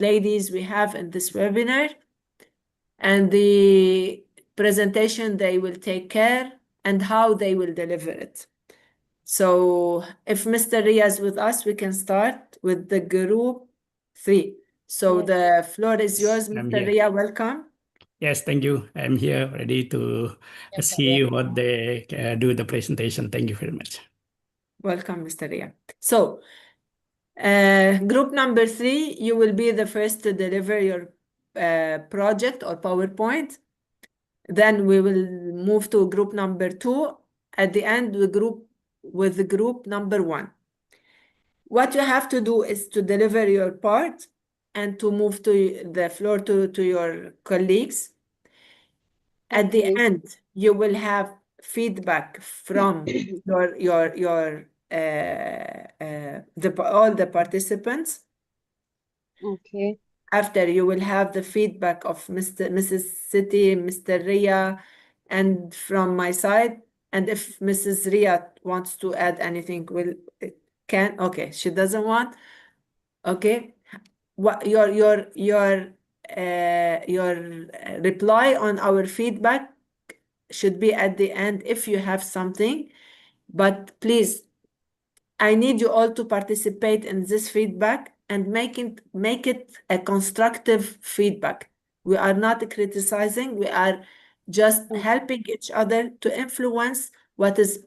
ladies we have in this webinar, and the presentation they will take care and how they will deliver it. So if Mr. Ria is with us, we can start with the group 3. So Yes. the floor is yours, I'm Mr. here. Ria. Welcome. Yes, thank you. I'm here ready to see what they do the presentation. Thank you very much. Welcome, Mr. Ria. So group number 3, you will be the first to deliver your project or PowerPoint. Then we will move to group number 2. At the end, we group with the group number 1. What you have to do is to deliver your part and to move to the floor to your colleagues. At the end, you will have feedback from all the participants. Okay. After, you will have the feedback of Mrs. Siti, Mr. Ria, and from my side. And if Mrs. Ria wants to add anything, can. Okay, she doesn't want. Okay, what your reply on our feedback should be at the end if you have something. But please, I need you all to participate in this feedback and make it a constructive feedback. We are not criticizing, we are just helping each other to influence what is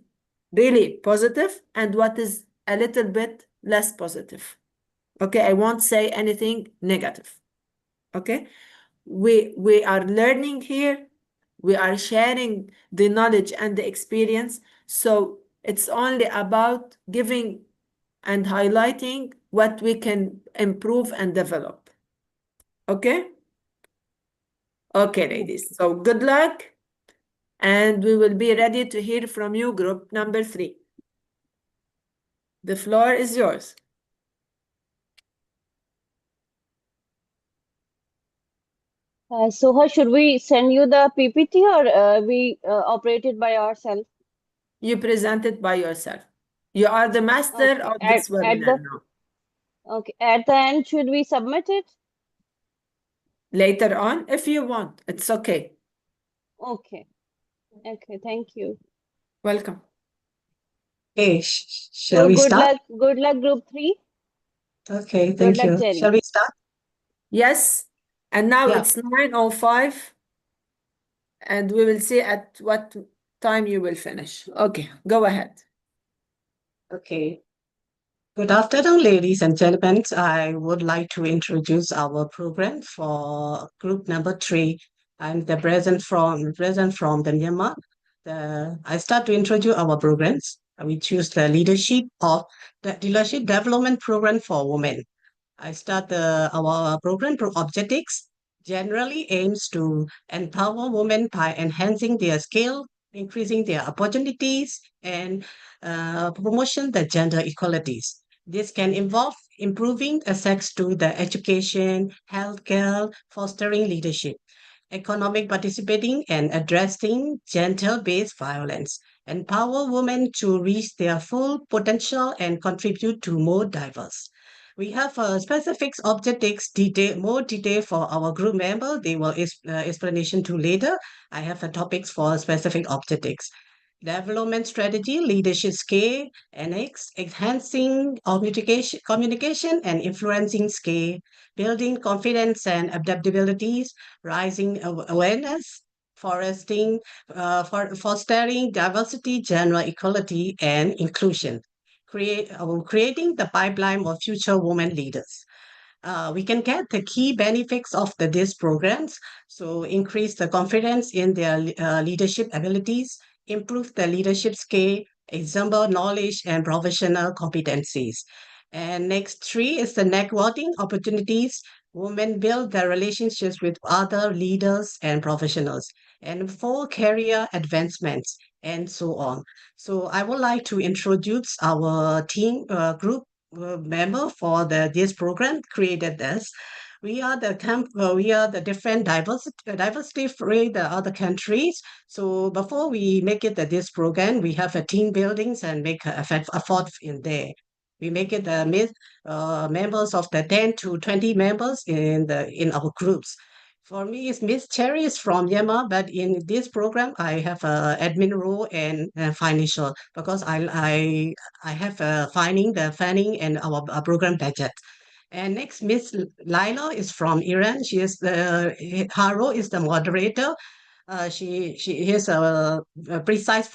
really positive and what is a little bit less positive. Okay, I won't say anything negative. Okay, we are learning here, we are sharing the knowledge and the experience, so it's only about giving and highlighting what we can improve and develop. Okay? Okay, ladies. So good luck. And we will be ready to hear from you, group number 3. The floor is yours. So, should we send you the PPT or we operate it by ourselves? You present it by yourself. You are the master of this webinar now. Okay. At the end, should we submit it? Later on, if you want, it's okay. Okay. Okay. Thank you. Welcome. Okay, shall So we good start? luck. Good luck, group 3. Okay, Good thank luck, you. Jerry. Shall we start? Yes. And now Yeah. it's 9:05. And we will see at what time you will finish. Okay, go ahead. Okay. Good afternoon, ladies and gentlemen. I would like to introduce our program for group number 3. I'm the present from the Myanmar. I start to introduce our programs. We choose the leadership development program for women. I start our program objectives generally aims to empower women by enhancing their skill, increasing their opportunities, and promotion the gender equalities. This can involve improving access to the education, healthcare, fostering leadership, economic participating, and addressing gender-based violence. Empower women to reach their full potential and contribute to more diverse. We have specific objectives, more detail for our group member. They will explanation to later. I have topics for specific objectives. Development strategy, leadership scale, annex, enhancing communication and influencing scale, building confidence and adaptabilities, rising awareness, fostering diversity, gender equality, and inclusion. Creating the pipeline of future women leaders. We can get the key benefits of these programs. So increase the confidence in their leadership abilities, improve the leadership skill, example knowledge, and professional competencies. And next 3 is the networking opportunities. Women build their relationships with other leaders and professionals. And 4, career advancements, and so on. So I would like to introduce our team group member for this program created this. We are the different diversity free the other countries. So before we make it this program, we have a team buildings and make a effort in there. we make it members of the 10 to 20 members in our groups. For me, it's Miss Cherry is from Myanmar, but in this program, I have a admin role and financial because I have finding the funding and our program budget. And next, Miss Laila is from Iran. She is her role is the moderator. She is precise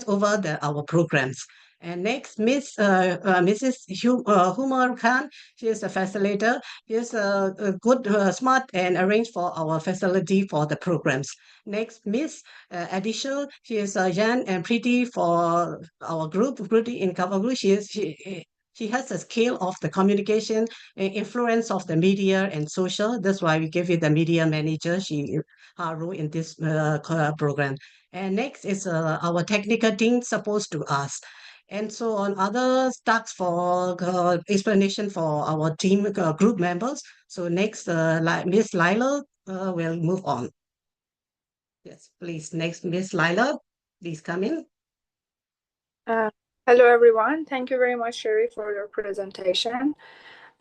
over our programs. And next, Mrs. Humar Khan, she is a facilitator. She is a good, smart, and arrange for our facility for the programs. Next, Miss Additional, she is young and pretty for our group, pretty in Kavagu. She has a skill of the communication, influence of the media and social. That's why we give it the media manager. Her role in this program. And next is our technical team supposed to ask. And so on other tasks for explanation for our team group members. So next, Miss Lila will move on. Yes, please. Next, Miss Lila, please come in. Hello, everyone. Thank you very much, Sherry, for your presentation.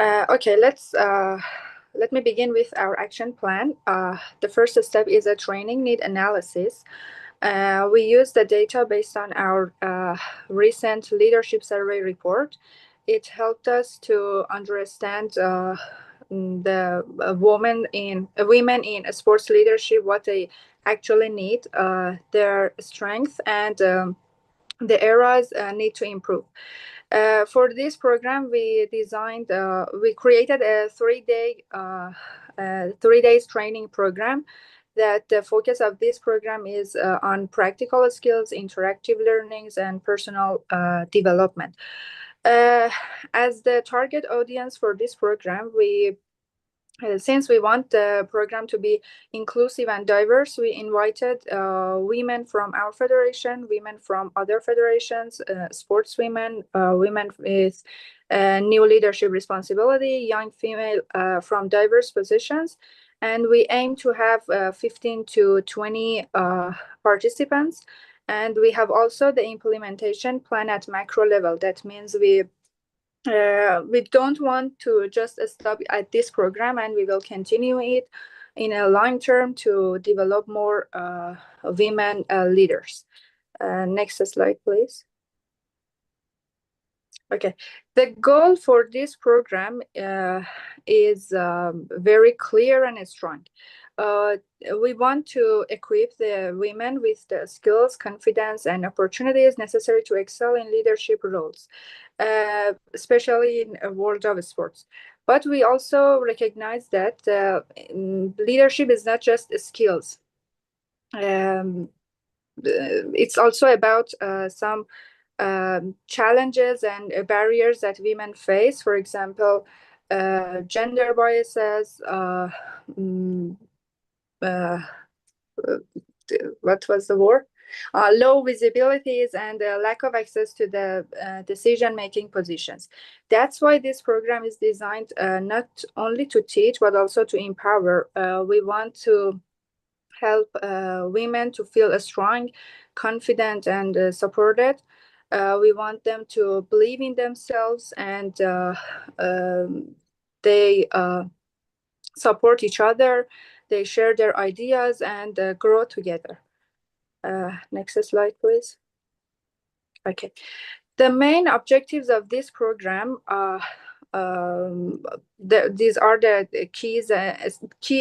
Okay, let me begin with our action plan. The first step is a training need analysis. We use the data based on our recent leadership survey report. It helped us to understand the women in sports leadership, what they actually need, their strength, and the areas need to improve. For this program, we created a 3 days training program. That the focus of this program is on practical skills, interactive learnings, and personal development. As the target audience for this program, since we want the program to be inclusive and diverse, we invited women from our federation, women from other federations, sportswomen, women with new leadership responsibility, young female from diverse positions. And we aim to have 15 to 20 participants. And we have also the implementation plan at macro level. That means we don't want to just stop at this program, and we will continue it in a long term to develop more women leaders. Next slide, please. Okay, the goal for this program is very clear and strong. We want to equip the women with the skills, confidence, and opportunities necessary to excel in leadership roles, especially in a world of sports. But we also recognize that leadership is not just skills. It's also about some challenges and barriers that women face. For example, gender biases, what was the word? Low visibilities and lack of access to the decision-making positions. That's why this program is designed not only to teach, but also to empower. We want to help women to feel strong, confident, and supported. We want them to believe in themselves, and they support each other. They share their ideas and grow together. Next slide, please. Okay. The main objectives of this program these are the key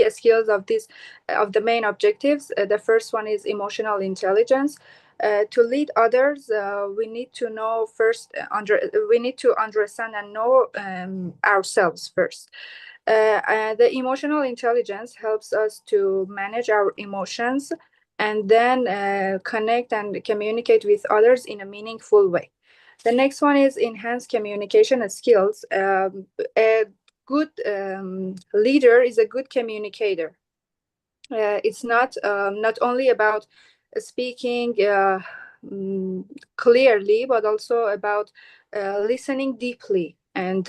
skills of the main objectives. The first one is emotional intelligence. To lead others, we need to know we need to understand and know ourselves first. The emotional intelligence helps us to manage our emotions and then connect and communicate with others in a meaningful way. The next one is enhanced communication skills. A good leader is a good communicator. It's not only about speaking clearly, but also about listening deeply and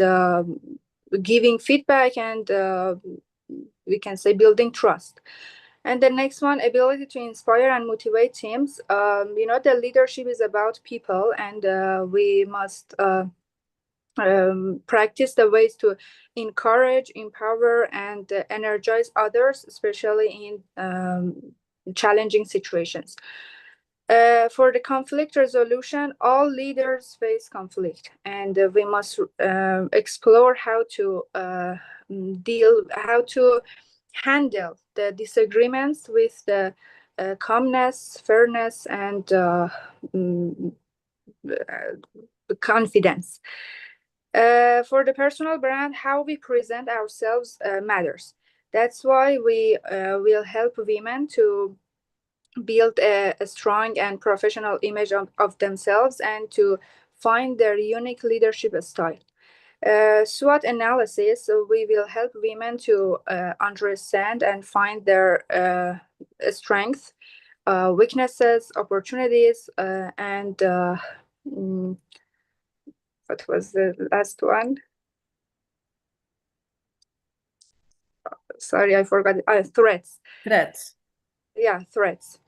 giving feedback and we can say building trust. And the next one, ability to inspire and motivate teams. The leadership is about people, and we must practice the ways to encourage, empower, and energize others, especially in challenging situations. For the conflict resolution, all leaders face conflict, and we must explore how to handle the disagreements with the calmness, fairness, and confidence. For the personal brand, how we present ourselves matters. That's why we will help women to build a strong and professional image of themselves and to find their unique leadership style. SWOT analysis, we will help women to understand and find their strengths, weaknesses, opportunities, and what was the last one? Sorry, I forgot. Threats. Threats. Yeah, threats.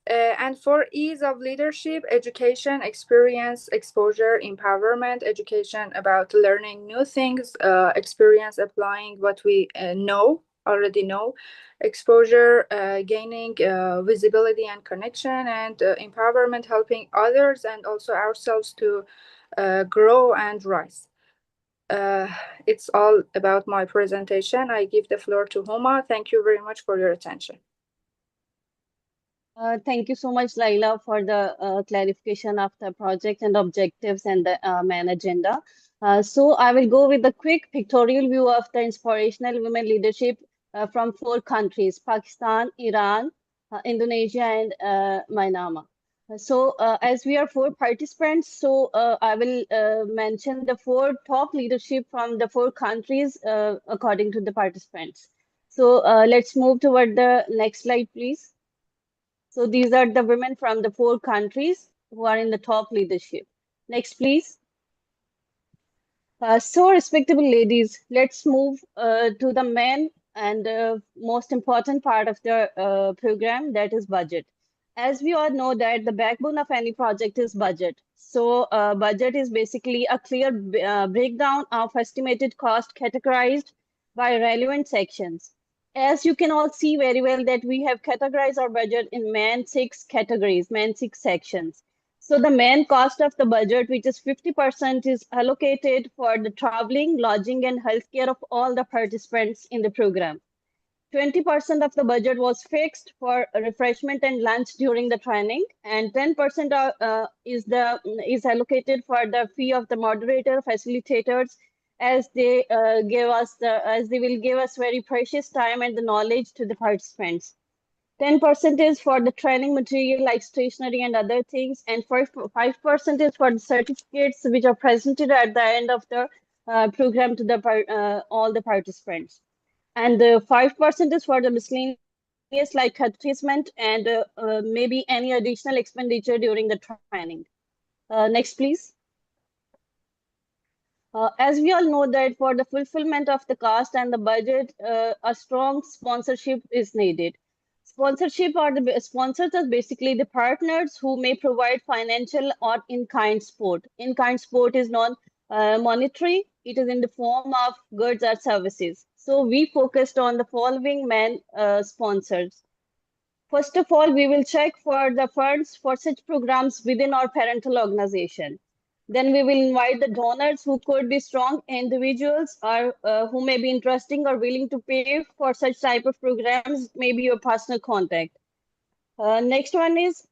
And for ease of leadership, education, experience, exposure, empowerment, education about learning new things, experience applying what we already know, exposure, gaining visibility and connection, and empowerment, helping others and also ourselves to grow and rise. It's all about my presentation. I give the floor to Huma. Thank you very much for your attention. Thank you so much, Laila, for the clarification of the project and objectives and the main agenda. So I will go with a quick pictorial view of the inspirational women leadership from 4 countries: Pakistan, Iran, Indonesia, and Myanmar. So as we are 4 participants, so I will mention the 4 top leadership from the 4 countries according to the participants. So let's move toward the next slide, please. So these are the women from the 4 countries who are in the top leadership. Next, please. So respectable ladies, let's move to the main and most important part of the program, that is budget. As we all know that the backbone of any project is budget. So budget is basically a clear breakdown of estimated cost categorized by relevant sections. As you can all see very well that we have categorized our budget in main 6 categories, main 6 sections. So the main cost of the budget, which is 50%, is allocated for the traveling, lodging, and healthcare of all the participants in the program. 20% of the budget was fixed for refreshment and lunch during the training, and 10% is allocated for the fee of the moderator, facilitators, as they will give us very precious time and the knowledge to the participants. 10% is for the training material like stationery and other things, and 5% is for the certificates which are presented at the end of the program to the all the participants. And 5% is for the miscellaneous like advertisement and maybe any additional expenditure during the training. Next, please. As we all know that for the fulfillment of the cost and the budget, a strong sponsorship is needed. Sponsorship or the sponsors are basically the partners who may provide financial or in-kind support. In-kind support is non-monetary. It is in the form of goods or services. So we focused on the following main sponsors. First of all, we will check for the funds for such programs within our parental organization. Then we will invite the donors who could be strong individuals or who may be interesting or willing to pay for such type of programs, maybe your personal contact. Next one is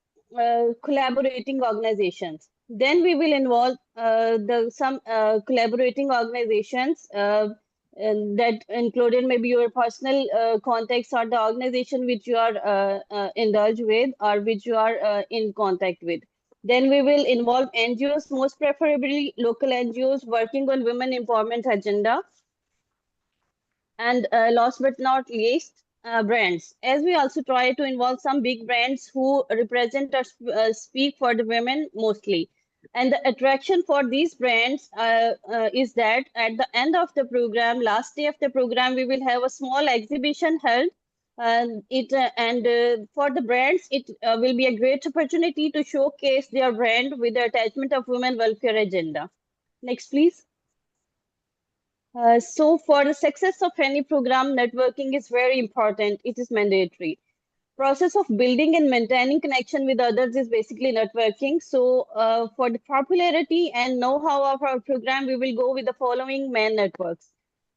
collaborating organizations. Then we will involve some collaborating organizations that included maybe your personal contacts or the organization which you are indulged with or which you are in contact with. Then we will involve NGOs, most preferably local NGOs working on women empowerment agenda. And last but not least, brands. As we also try to involve some big brands who represent or speak for the women mostly. And the attraction for these brands is that at the end of the program, last day of the program, we will have a small exhibition held. For the brands, it will be a great opportunity to showcase their brand with the attachment of women welfare agenda. Next, please. So for the success of any program, networking is very important. It is mandatory. Process of building and maintaining connection with others is basically networking. So for the popularity and know-how of our program, we will go with the following main networks.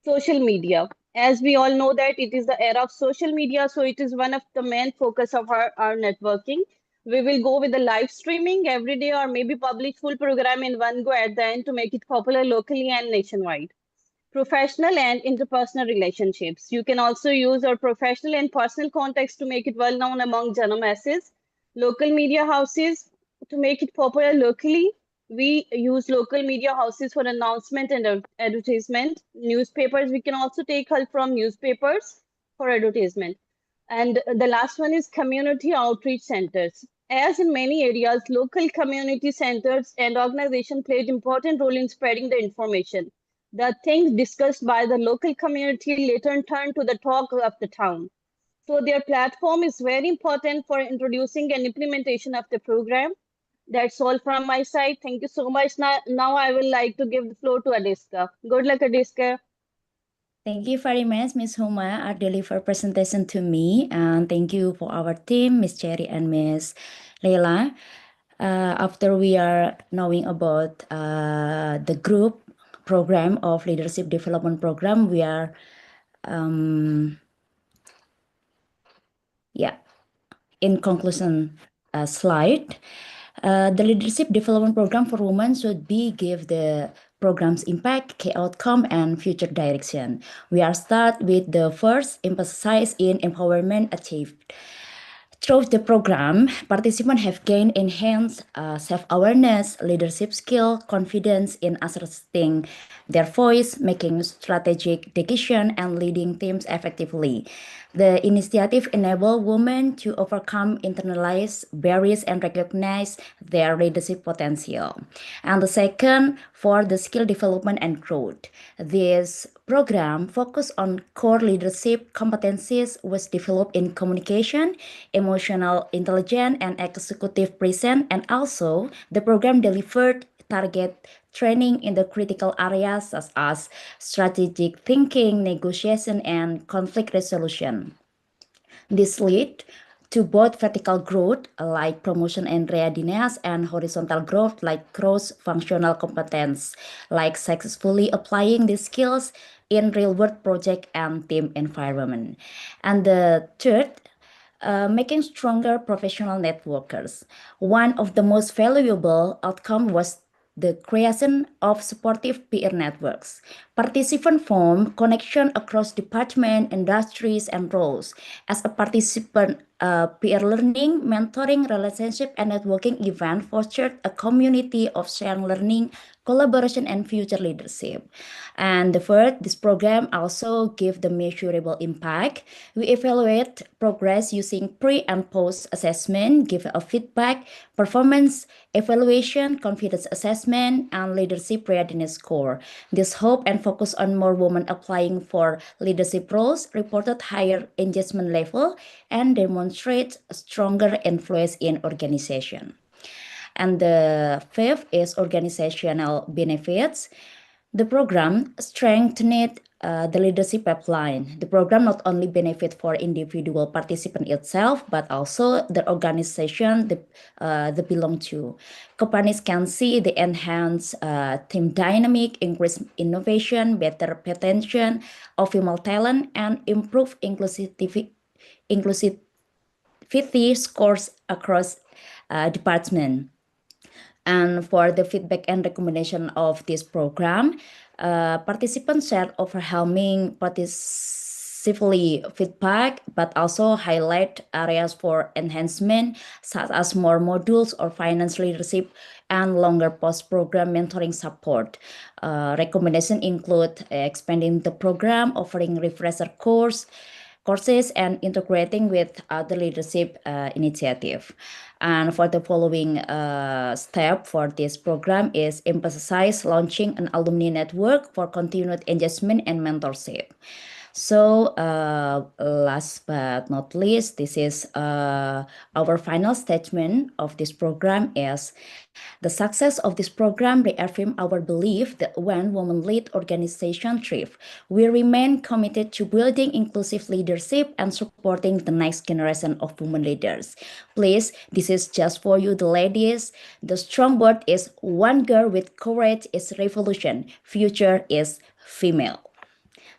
Social media. As we all know that it is the era of social media, so it is one of the main focus of our networking. We will go with the live streaming every day or maybe publish full program in one go at the end to make it popular locally and nationwide. Professional and interpersonal relationships. You can also use our professional and personal context to make it well known among general masses. Local media houses to make it popular locally. We use local media houses for announcement and advertisement. Newspapers, we can also take help from newspapers for advertisement. And the last one is community outreach centers. As in many areas, local community centers and organizations played important role in spreading the information. The things discussed by the local community later turned to the talk of the town. So their platform is very important for introducing and implementation of the program. That's all from my side. Thank you so much. Now I will like to give the floor to Adiska. Good luck, Adiska. Thank you very much, Ms. Huma, our deliver presentation to me. And thank you for our team, Ms. Cherry and Ms. Leila. After we are knowing about the group program of leadership development program, we are, in conclusion slide. The leadership development program for women should be give the program's impact, key outcome, and future direction. We are start with the first emphasize in empowerment achieved. Through the program, participants have gained enhanced self-awareness, leadership skill, confidence in asserting their voice, making strategic decisions, and leading teams effectively. The initiative enables women to overcome internalized barriers and recognize their leadership potential. And the second, for the skill development and growth. This program focus on core leadership competencies was developed in communication, emotional intelligence, and executive presence, and also the program delivered target training in the critical areas such as strategic thinking, negotiation, and conflict resolution. This led to both vertical growth like promotion and readiness and horizontal growth like cross-functional competence, like successfully applying these skills in real-world project and team environment. And the third, making stronger professional networkers. One of the most valuable outcomes was the creation of supportive peer networks. Participants form connection across departments, industries, and roles. As a participant, peer learning, mentoring, relationship, and networking event fostered a community of shared learning, collaboration, and future leadership. And the third, this program also gives the measurable impact. We evaluate progress using pre and post assessment, give a feedback, performance evaluation, confidence assessment, and leadership readiness score. This hope and focus on more women applying for leadership roles, reported higher engagement level, and demonstrates stronger influence in organization. And the fifth is organizational benefits. The program strengthened the leadership pipeline. The program not only benefit for individual participant itself, but also the organization they belong to. Companies can see the enhanced team dynamic, increased innovation, better retention of female talent, and improve inclusivity scores across department. And for the feedback and recommendation of this program, participants shared overwhelming participatory feedback, but also highlight areas for enhancement, such as more modules or finance leadership and longer post-program mentoring support. Recommendation include expanding the program, offering refresher courses, and integrating with other leadership initiative. And for the following step for this program is emphasize launching an alumni network for continued engagement and mentorship. So, last but not least, this is our final statement of this program is the success of this program reaffirms our belief that when women-led organizations thrive, we remain committed to building inclusive leadership and supporting the next generation of women leaders. Please, this is just for you, the ladies. The strong word is one girl with courage is revolution. Future is female.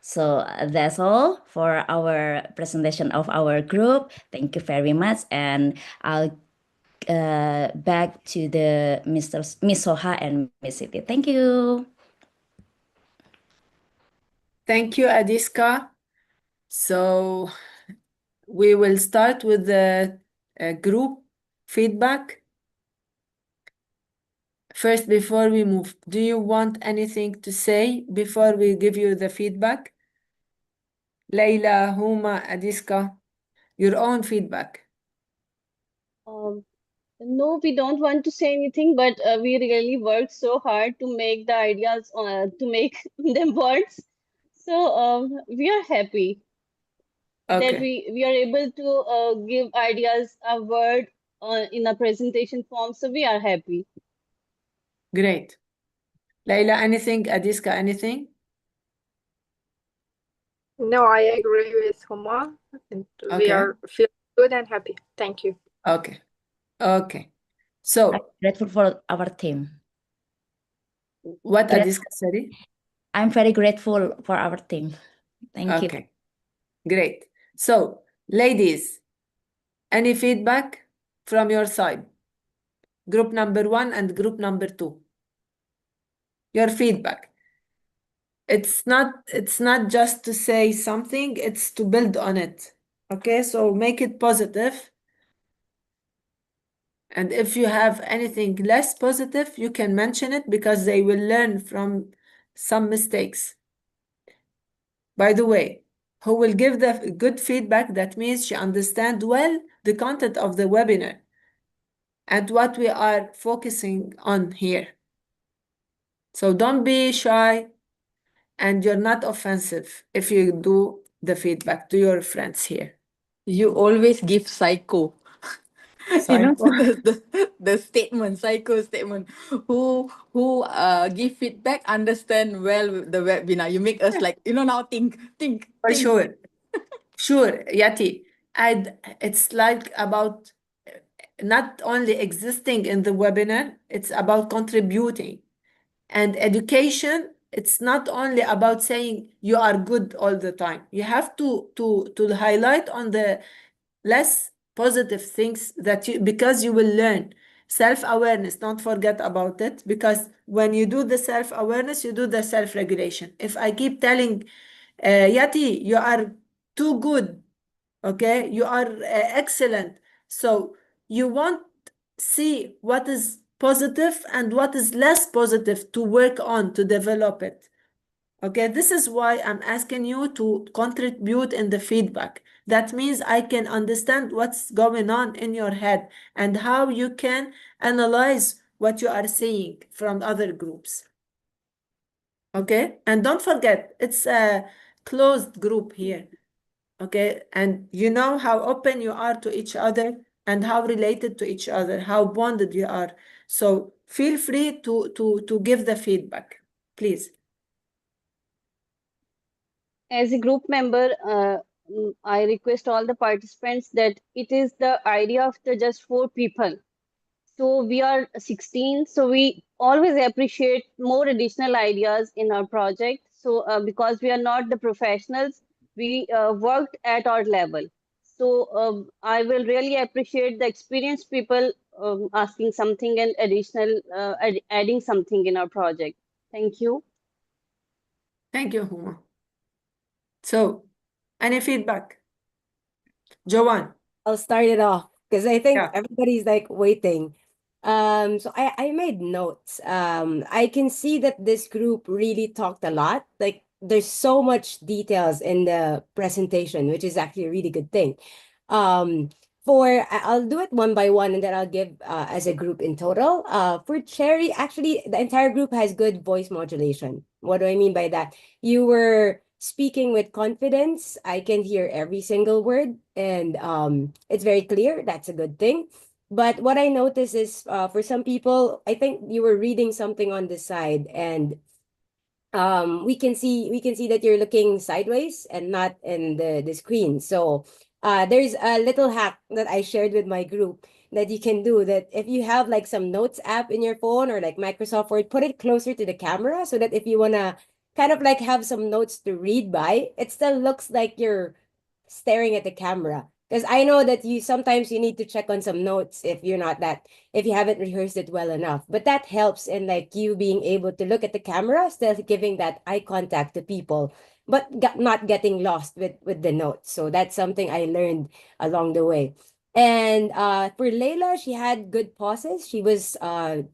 So that's all for our presentation of our group. Thank you very much, and I'll back to the Miss Soha and Miss Siti. Thank you. Thank you, Adiska. So we will start with the group feedback. First, before we move, do you want anything to say before we give you the feedback? Leila, Huma, Adiska, your own feedback. No, we don't want to say anything, but we really worked so hard to make the ideas, to make them words. So we are happy that Okay, we are able to give ideas a word in a presentation form. So we are happy. great. Leila, anything? Adiska, anything? No, I agree with Huma. And we Okay. are feel good and happy. Thank you. Okay. Okay. I'm So, grateful for our team. what Grat- Adiska said? I'm very grateful for our team. Thank you. Okay, great. So, ladies, any feedback from your side? Group number 1 and group number 2. Your feedback. It's not just to say something, it's to build on it. Okay, so make it positive. And if you have anything less positive, you can mention it because they will learn from some mistakes. By the way, who will give the good feedback, that means she understands well the content of the webinar and what we are focusing on here. So don't be shy, and you're not offensive if you do the feedback to your friends here. You always give psycho. You know, Psycho. the statement, psycho statement. Who give feedback, understand well the webinar. You make us like, now think. For sure. Sure, Yati. It's like about not only existing in the webinar, it's about contributing. And education, it's not only about saying you are good all the time. You have to highlight on the less positive things that because you will learn self-awareness. Don't forget about it, because when you do the self-awareness, you do the self-regulation. If I keep telling Yati, you are too good, okay, you are excellent, so you won't see what is positive and what is less positive to work on to develop it. Okay, this is why I'm asking you to contribute in the feedback. That means I can understand what's going on in your head and how you can analyze what you are seeing from other groups. Okay, and don't forget, it's a closed group here. Okay, and you know how open you are to each other and how related to each other, how bonded you are. So feel free to give the feedback, please. As a group member, I request all the participants that it is the idea of the just 4 people. So we are 16, so we always appreciate more additional ideas in our project. So because we are not the professionals, we worked at our level. So I will really appreciate the experienced people asking something and additional, adding something in our project. Thank you. Thank you, Huma. So, any feedback? Joanne. I'll start it off because I think Yeah. everybody's like waiting. So I made notes. I can see that this group really talked a lot. Like there's so much details in the presentation, which is actually a really good thing. I'll do it one by one and then I'll give as a group in total. For Cherry, actually the entire group has good voice modulation. What do I mean by that? You were speaking with confidence. I can hear every single word, and it's very clear. That's a good thing. But what I notice is, for some people, I think you were reading something on the side, and we can see that you're looking sideways and not in the screen. So there's a little hack that I shared with my group that you can do, that if you have like some notes app in your phone or like Microsoft Word, put it closer to the camera so that if you want to kind of like have some notes to read by, it still looks like you're staring at the camera. Because I know that you sometimes you need to check on some notes if you haven't rehearsed it well enough. But that helps in like you being able to look at the camera, still giving that eye contact to people, but not getting lost with the notes. So that's something I learned along the way. And for Layla, she had good pauses. She was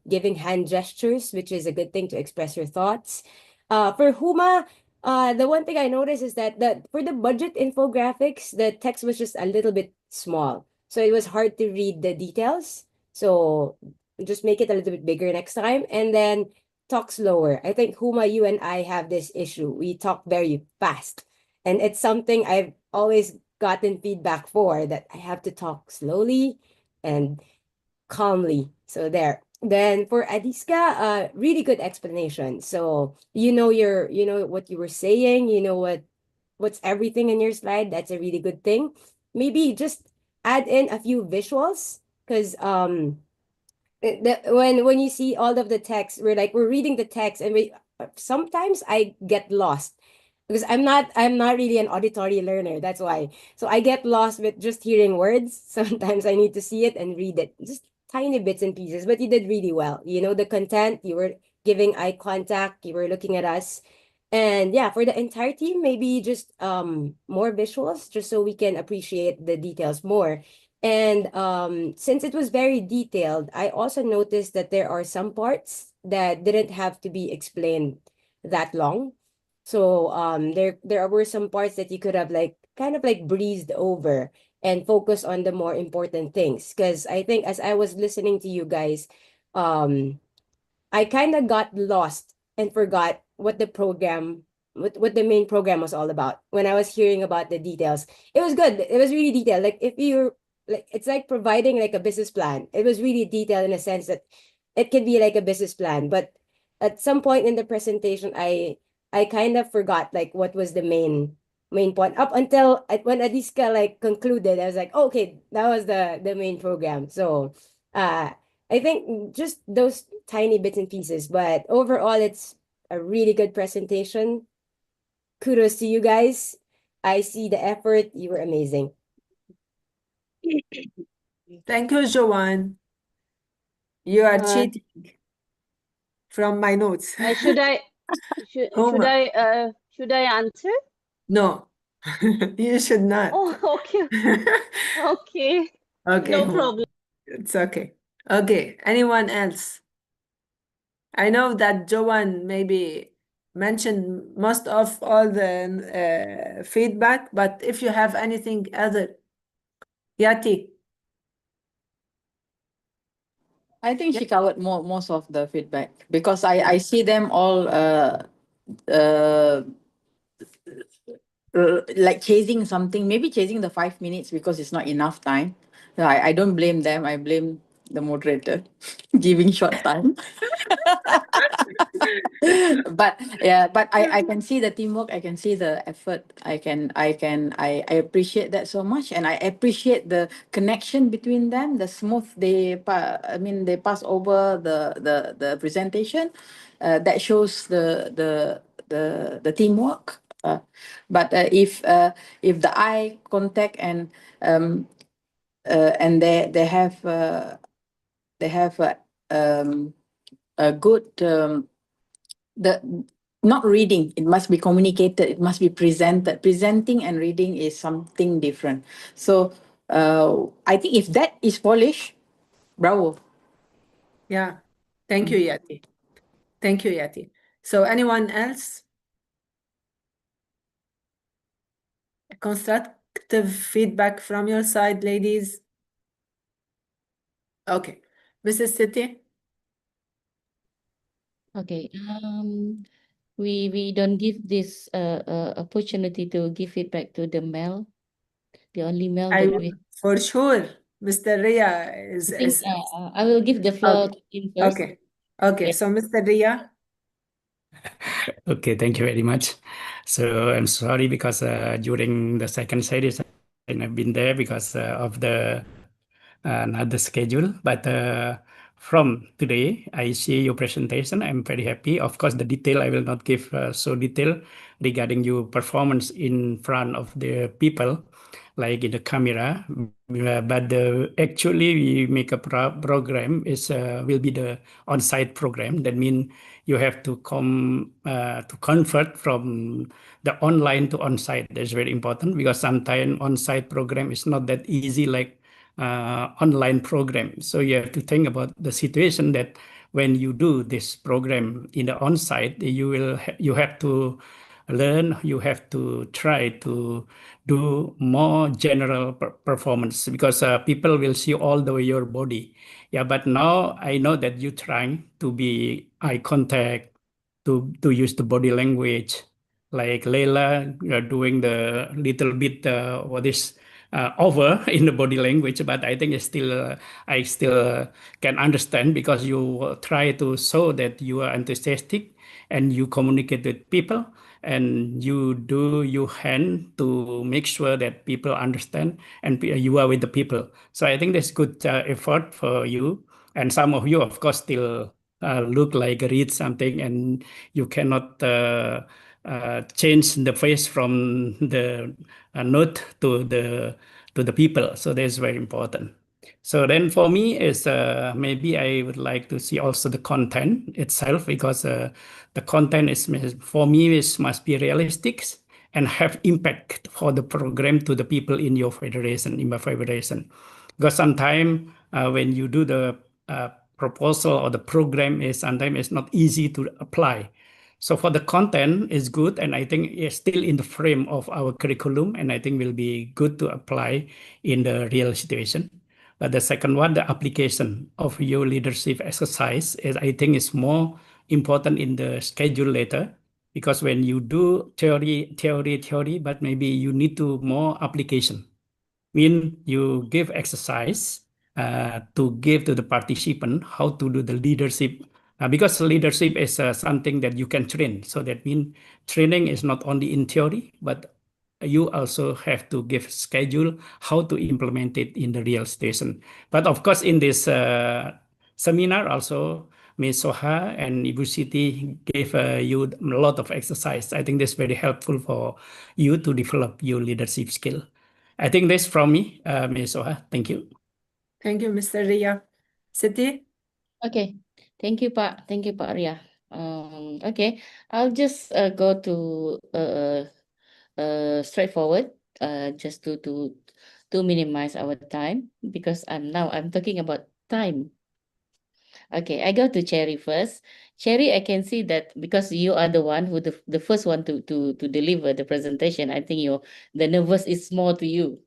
giving hand gestures, which is a good thing to express your thoughts. For Huma, the one thing I noticed is that for the budget infographics, the text was just a little bit small. So it was hard to read the details. So just make it a little bit bigger next time. And then talk slower. I think Huma, you and I have this issue. We talk very fast. And it's something I've always gotten feedback for, that I have to talk slowly and calmly. So there. Then for Adiska, really good explanation. So you know what you were saying, what's everything in your slide. That's a really good thing. Maybe just add in a few visuals, because when you see all of the text, we're reading the text, and we sometimes I get lost because I'm not really an auditory learner. That's why. So I get lost with just hearing words. Sometimes I need to see it and read it. Just tiny bits and pieces, but you did really well. You know the content, you were giving eye contact, you were looking at us. And yeah, for the entire team, maybe just more visuals, just so we can appreciate the details more. And since it was very detailed, I also noticed that there are some parts that didn't have to be explained that long. So there were some parts that you could have like kind of like breezed over and focus on the more important things. Because I think as I was listening to you guys, I kind of got lost and forgot what the main program was all about. When I was hearing about the details, it was good. It was really detailed. Like if you're like, it's like providing like a business plan. It was really detailed in a sense that it could be like a business plan. But at some point in the presentation, I kind of forgot like what was the main point up until when Adiska like concluded. I was like, oh, okay, that was the main program. So I think just those tiny bits and pieces, but overall it's a really good presentation. Kudos to you guys. I see the effort. You were amazing. Thank you, Joanne. You are Uh, cheating from my notes. should I Huma. should I answer? No, you should not. Oh, okay. Okay. Okay, No Huma. problem. It's okay. Okay, anyone else? I know that Joanne maybe mentioned most of all the feedback, but if you have anything other, Yati. I think she covered most of the feedback because I see them all like chasing something, maybe chasing the 5 minutes because it's not enough time. No, I don't blame them. I blame the moderator giving short time. But yeah, but I can see the teamwork. I can see the effort. I appreciate that so much, and I appreciate the connection between them. The smooth they pass over the presentation. That shows the teamwork. But if the eye contact and they have a good the not reading, it must be communicated, it must be presented. Presenting and reading is something different. So I think if that is polished, bravo. Yeah. Thank you, Yati. Thank you, Yati. So anyone else? Constructive feedback from your side, ladies? Okay. Mrs. City? Okay. we don't give this opportunity to give feedback to the male, the only male I that will, we. for sure, Mr. Ria is, I think is I will give the floor to him first. okay. Okay, Yeah. so Mr. Ria. Okay, thank you very much. So I'm sorry because during the second series, I've been there because of the another schedule. But from today, I see your presentation. I'm very happy. Of course, the detail I will not give so detail regarding your performance in front of the people, like in the camera. But actually, we make a program is will be the on-site program. That means you have to come to convert from the online to on-site. That's very important because sometimes on-site program is not that easy like online program. So you have to think about the situation that when you do this program in the on-site, you have to learn, you have to try to do more general performance because people will see all the way your body. Yeah, but now I know that you're trying to be eye contact, to use the body language, like Leila doing the little bit what is over in the body language, but I think it's still I still can understand because you try to show that you are enthusiastic and you communicate with people and you do your hand to make sure that people understand and you are with the people. So I think that's good effort for you. And some of you, of course, still look like read something and you cannot change the face from the note to the people. So that's very important. So then for me is maybe I would like to see also the content itself because the content is for me is must be realistic and have impact for the program to the people in your federation, in my federation. Because sometimes when you do the proposal or the program is sometimes it's not easy to apply. So for the content is good, and I think it's still in the frame of our curriculum, and I think will be good to apply in the real situation. But the second one, the application of your leadership exercise is, I think, is more important in the schedule later, because when you do theory, but maybe you need to more application. Mean you give exercise to give to the participant how to do the leadership because leadership is something that you can train. So that means training is not only in theory, but you also have to give schedule how to implement it in the real situation. But of course, in this seminar also, Ms. Soha and Ibu Siti gave you a lot of exercise. I think that's very helpful for you to develop your leadership skill. I think that's from me, Ms. Soha. Thank you. Thank you, Mr. Ria. Siti? Okay, thank you, Pak. Thank you, Pak Ria. Okay, I'll just go to straightforward, just to minimize our time because I'm talking about time. Okay, I go to Cherry first. Cherry, I can see that because you are the one who the first one to deliver the presentation. I think the nervous is more to you.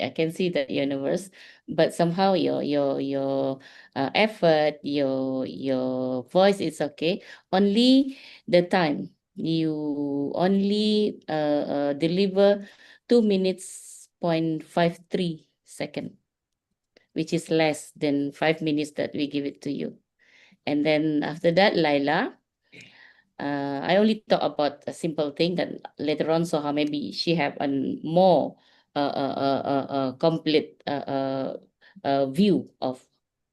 I can see that you're nervous, but somehow your effort, your voice is okay. Only the time you only deliver 2 minutes.53 seconds, which is less than 5 minutes that we give it to you. And then after that, Laila, I only talk about a simple thing that later on, so how maybe she have a more complete view of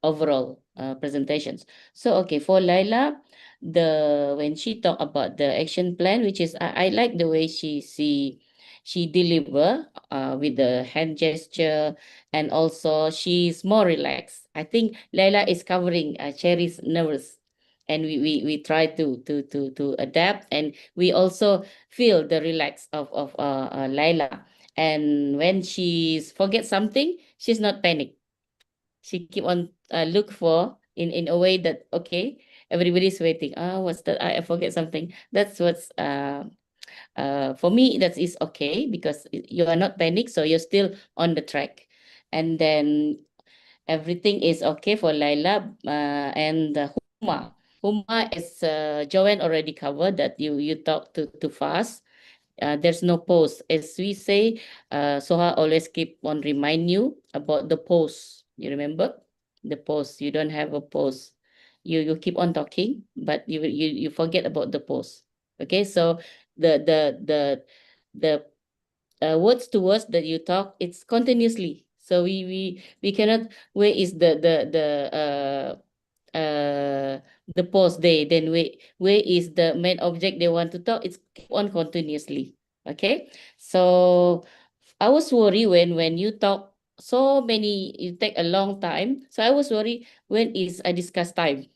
overall presentations. So okay, for Laila, when she talk about the action plan, which is I like the way she deliver with the hand gesture, and also she's more relaxed. I think Laila is covering Cherry's nervous, and we try to adapt, and we also feel the relax of Laila. And when she forget something, she's not panic. She keep on look for in a way that okay, everybody's waiting. What's that? I forget something. That's what's for me, that is okay because you are not panic, so you're still on the track. And then everything is okay for Laila and Huma. Huma, as Joanne already covered, that you talk too fast. There's no pause. As we say, Soha always keep on remind you about the pause. You remember the pause? You don't have a pause. You keep on talking, but you forget about the pause. Okay, so the words to words that you talk, it's continuously. So we cannot. Where is the pause there, then where is the main object they want to talk? It's keep on continuously. Okay, so I was worried when you talk so many, you take a long time. So I was worried, when is I discuss time,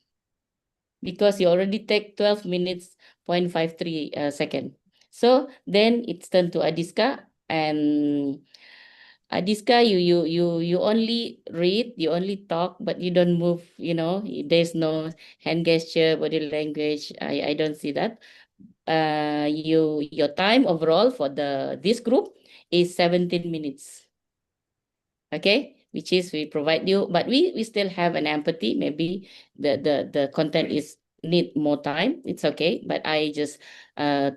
because you already take 12 minutes 0.53 second. So then it's turn to Adiska, and Adiska, you only read, you only talk, but you don't move, there's no hand gesture, body language. I don't see that. Your time overall for this group is 17 minutes. Okay, which is we provide you, but we still have an empathy. Maybe the content is need more time. It's okay, but I just to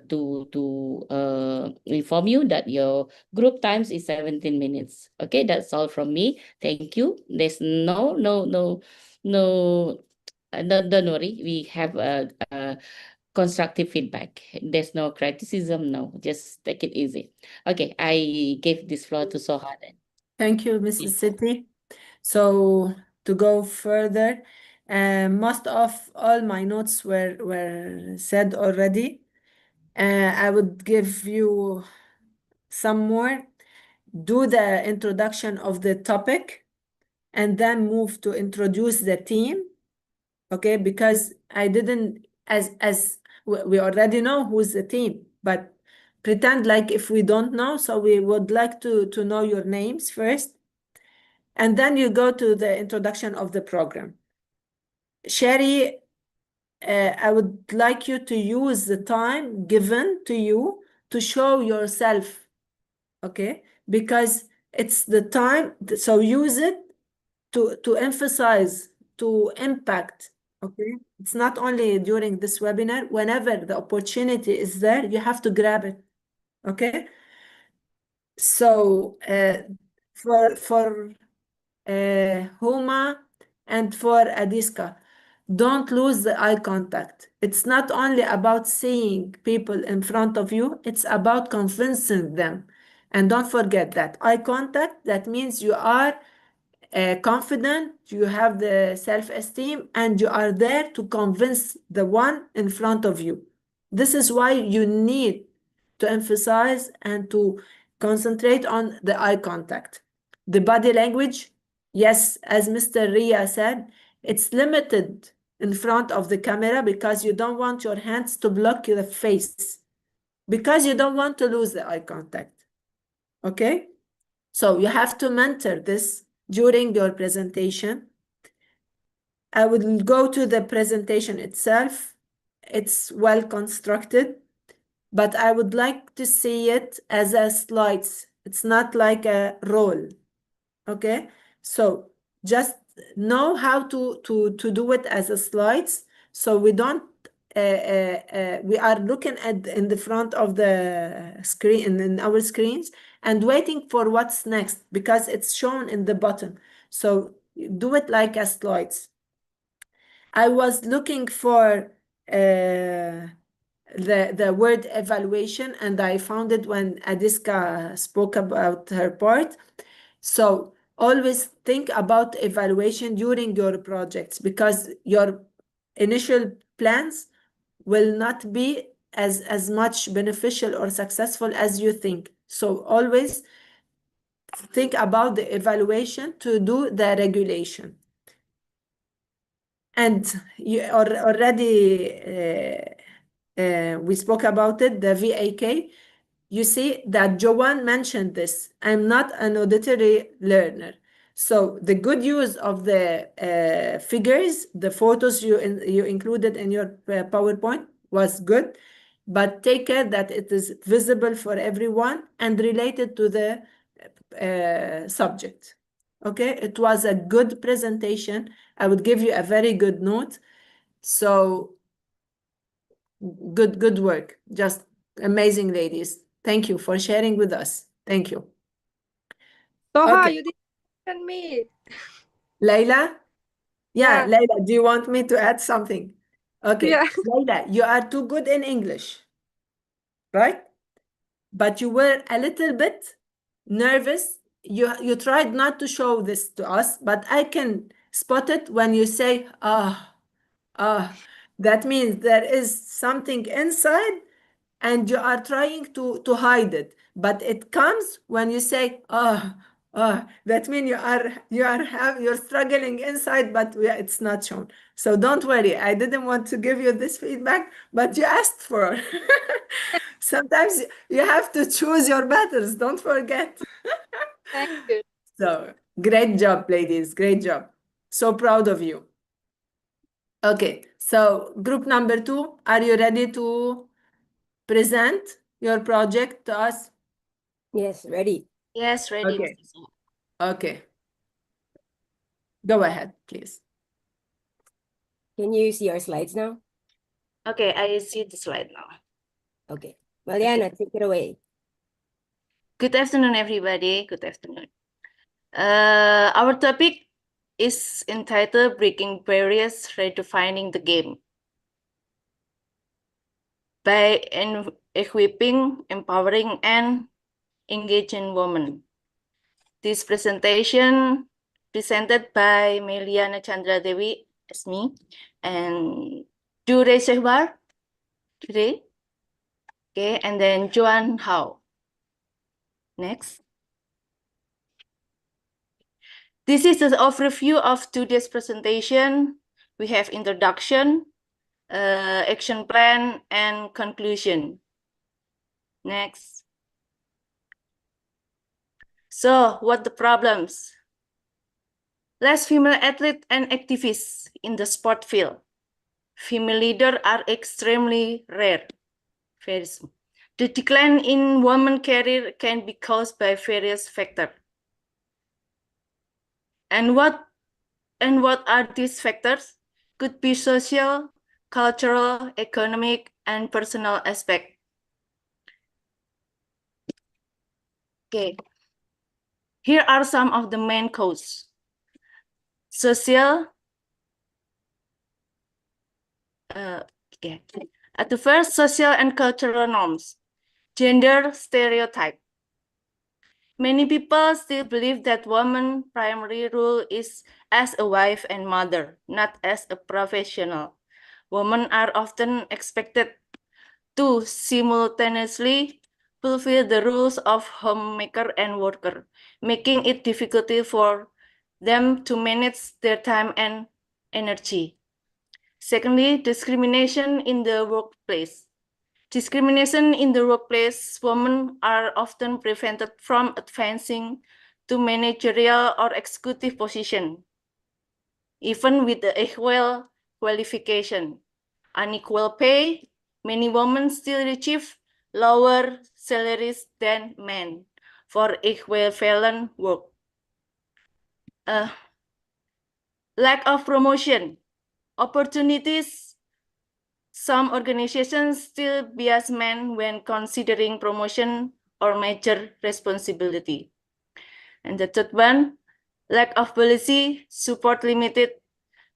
inform you that your group times is 17 minutes. Okay, that's all from me. Thank you. There's no don't worry. We have a constructive feedback. There's no criticism. No, just take it easy. Okay, I gave this floor to Soha then. Thank you, Mrs. Siti. So to go further, most of all my notes were said already. I would give you some more. Do the introduction of the topic and then move to introduce the team. Okay, because I didn't, as we already know who's the team, but pretend like if we don't know, so we would like to know your names first. And then you go to the introduction of the program. Sherry, I would like you to use the time given to you to show yourself, okay? Because it's the time, so use it to emphasize, to impact, okay? It's not only during this webinar, whenever the opportunity is there, you have to grab it, okay? So for Huma and for Adiska, don't lose the eye contact. It's not only about seeing people in front of you, it's about convincing them. And don't forget that eye contact, that means you are confident, you have the self-esteem, and you are there to convince the one in front of you. This is why you need to emphasize and to concentrate on the eye contact. The body language, yes, as Mr. Ria said, it's limited in front of the camera because you don't want your hands to block your face, because you don't want to lose the eye contact. Okay? So you have to mentor this during your presentation. I will go to the presentation itself. It's well constructed, but I would like to see it as a slides. It's not like a roll. Okay, so just know how to do it as a slides, so we don't we are looking at in the front of the screen in our screens and waiting for what's next, because it's shown in the bottom. So do it like a slides. I was looking for the word evaluation, and I found it when Adiska spoke about her part. So always think about evaluation during your projects, because your initial plans will not be as much beneficial or successful as you think. So always think about the evaluation to do the regulation. And you already we spoke about it, the VAK. You see that Joanne mentioned this. I'm not an auditory learner. So the good use of the figures, the photos you included in your PowerPoint was good, but take care that it is visible for everyone and related to the subject. Okay, it was a good presentation. I would give you a very good note. So good work. Just amazing, ladies. Thank you for sharing with us. Thank you. Soha, Okay. you didn't mention me. Layla? Yeah, Yeah. Layla, do you want me to add something? Okay. Yeah. Layla, you are too good in English, right? But you were a little bit nervous. You tried not to show this to us, but I can spot it when you say, that means there is something inside and you are trying to hide it. But it comes when you say, that means you're struggling inside, but it's not shown. So don't worry. I didn't want to give you this feedback, but you asked for it. Sometimes you have to choose your battles. Don't forget. Thank you. So great job, ladies. Great job. So proud of you. Okay, so group number 2, are you ready to present your project to us? Yes, ready. Yes, ready, Okay. Mr. Soha. Okay. Go ahead, please. Can you see our slides now? Okay, I see the slide now. Okay. Mariana, take it away. Good afternoon, everybody. Good afternoon. Our topic is entitled Breaking Barriers, Redefining the Game. By equipping, empowering, and engaging women. This presentation presented by Meliana Chandra Devi as me and Jure Shehbar today. Okay, and then Joan Hao. Next. This is an overview of today's presentation. We have introduction, action plan, and conclusion. Next. So, what the problems? Less female athletes and activists in the sport field. Female leaders are extremely rare. Very small. The decline in women's career can be caused by various factors. And what are these factors? Could be social, cultural, economic, and personal aspect. Okay. Here are some of the main causes. Social. At the first, social and cultural norms. Gender stereotype. Many people still believe that woman's primary role is as a wife and mother, not as a professional. Women are often expected to simultaneously fulfill the roles of homemaker and worker, making it difficult for them to manage their time and energy. Secondly, discrimination in the workplace. Discrimination in the workplace, women are often prevented from advancing to managerial or executive position, even with the equal qualification. Unequal pay, many women still receive lower salaries than men for equivalent work. Lack of promotion opportunities. Some organizations still bias men when considering promotion or major responsibility. And the third one, lack of policy, support limited,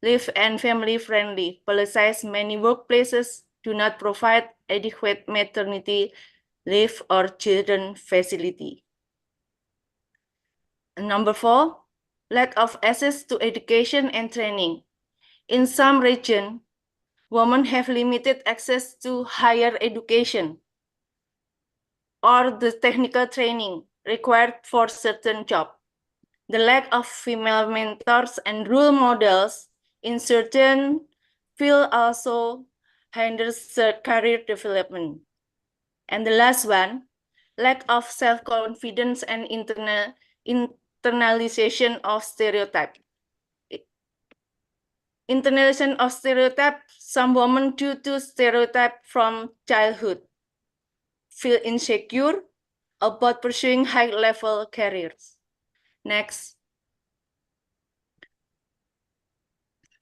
leave and family friendly. Policies, many workplaces do not provide adequate maternity leave or children facility. And number 4, lack of access to education and training. In some regions, women have limited access to higher education or the technical training required for certain jobs. The lack of female mentors and role models in certain fields also hinders career development. And the last one, lack of self-confidence and internalization of stereotype. Internalization of stereotype, some women due to stereotype from childhood feel insecure about pursuing high-level careers. Next.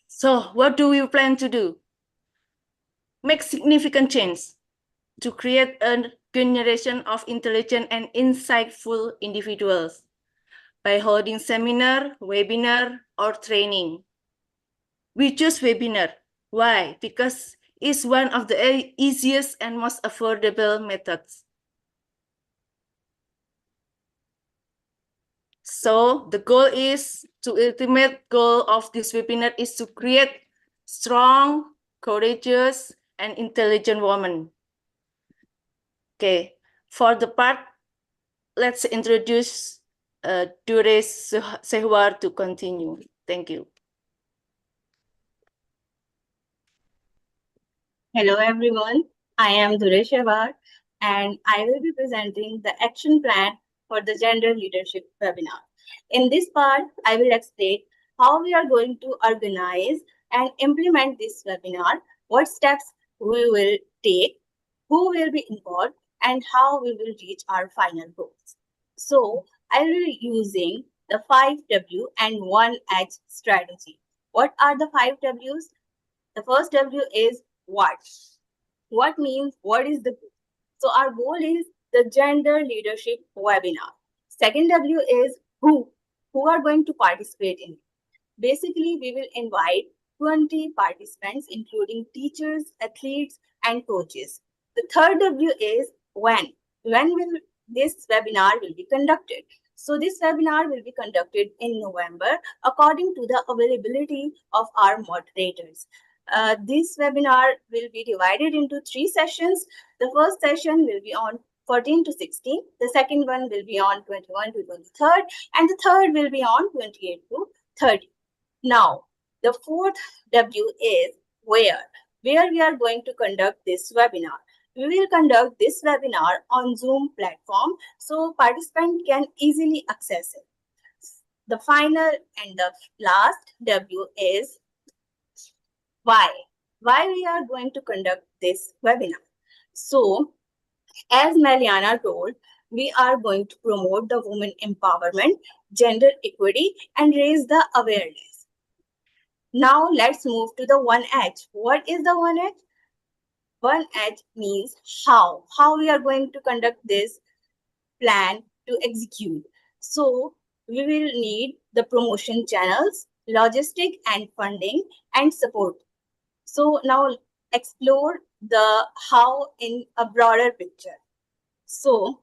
So what do we plan to do? make significant change to create a generation of intelligent and insightful individuals by holding seminar, webinar, or training. We choose webinar. Why? Because it's one of the easiest and most affordable methods. So the ultimate goal of this webinar is to create strong, courageous, and intelligent women. Okay, for the part, let's introduce Dure Sehwar to continue. Thank you. Hello everyone, I am Dure Sehwar and I will be presenting the action plan for the gender leadership webinar. In this part, I will explain how we are going to organize and implement this webinar, what steps we will take, who will be involved, and how we will reach our final goals. So I will be using the 5W and 1H strategy. What are the 5 Ws? The first W is what. What means what is the goal? So our goal is the gender leadership webinar. Second W is who are going to participate in it. Basically, we will invite 20 participants, including teachers, athletes, and coaches. The third W is when. When will this webinar will be conducted? So this webinar will be conducted in November according to the availability of our moderators. This webinar will be divided into 3 sessions. The first session will be on 14 to 16. The second one will be on 21 to 23rd. And the third will be on 28 to 30. Now, the fourth W is where we are going to conduct this webinar. We will conduct this webinar on Zoom platform so participants can easily access it. The final and the last W is why we are going to conduct this webinar. So, as Meliana told, we are going to promote the women empowerment, gender equity, and raise the awareness. Now, let's move to the 1H. What is the 1H? 1H means how we are going to conduct this plan to execute. So, we will need the promotion channels, logistic and funding, and support. So now explore the how in a broader picture. So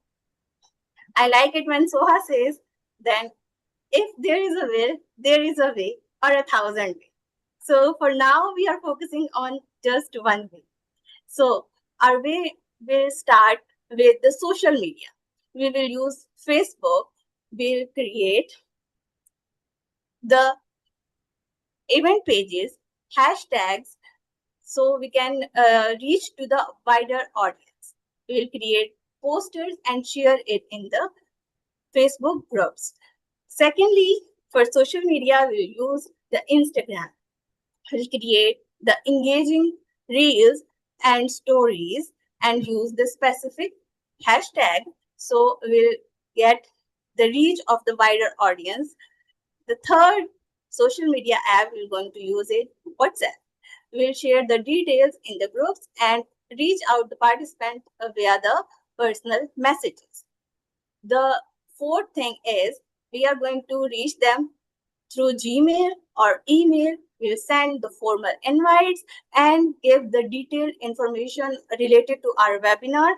I like it when Soha says, then if there is a will, there is a way or 1,000 ways. So for now, we are focusing on just one way. So our way will start with the social media. We will use Facebook. We'll create the event pages, hashtags, so we can reach to the wider audience. We will create posters and share it in the Facebook groups. Secondly, for social media, we will use the Instagram. We'll create the engaging reels and stories and use the specific hashtag. So we'll get the reach of the wider audience. The third social media app we're going to use it, WhatsApp. We'll share the details in the groups and reach out the participant via the personal messages. The fourth thing is we are going to reach them through Gmail or email. We'll send the formal invites and give the detailed information related to our webinar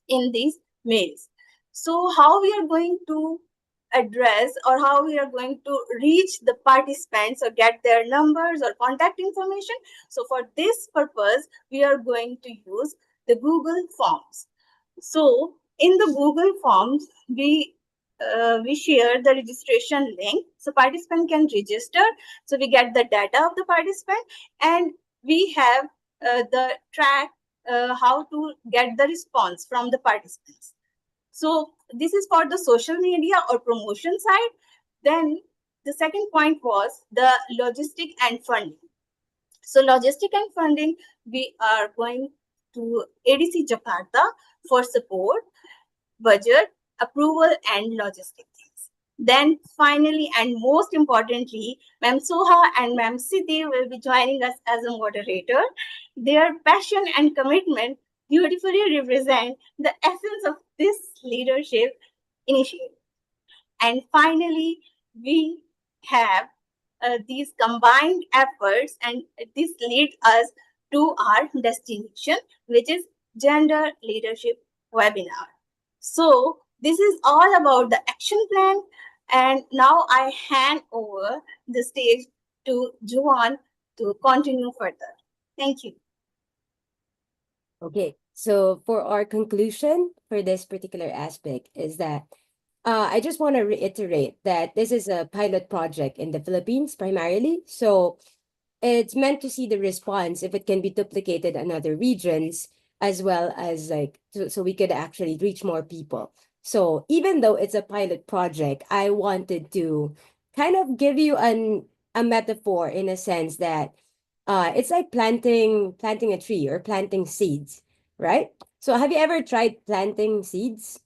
in these mails. So how we are going to address or how we are going to reach the participants or get their numbers or contact information. So for this purpose, we are going to use the Google Forms. So in the Google Forms, we share the registration link so participant can register. So we get the data of the participant and we have the track how to get the response from the participants. So this is for the social media or promotion side. Then the second point was the logistic and funding. So logistic and funding, we are going to ADC Jakarta for support, budget, approval, and logistic things. Then finally, and most importantly, Ma'am Soha and Ma'am Siti will be joining us as a moderator. Their passion and commitment beautifully represent the essence of this leadership initiative. And finally, we have these combined efforts, and this leads us to our destination, which is Gender Leadership Webinar. So this is all about the action plan. And now I hand over the stage to Juan to continue further. Thank you. Okay, so for our conclusion for this particular aspect is that I just want to reiterate that this is a pilot project in the Philippines primarily. So it's meant to see the response if it can be duplicated in other regions, as well as like so we could actually reach more people. So even though it's a pilot project, I wanted to kind of give you a metaphor in a sense that it's like planting a tree or planting seeds, right? So have you ever tried planting seeds?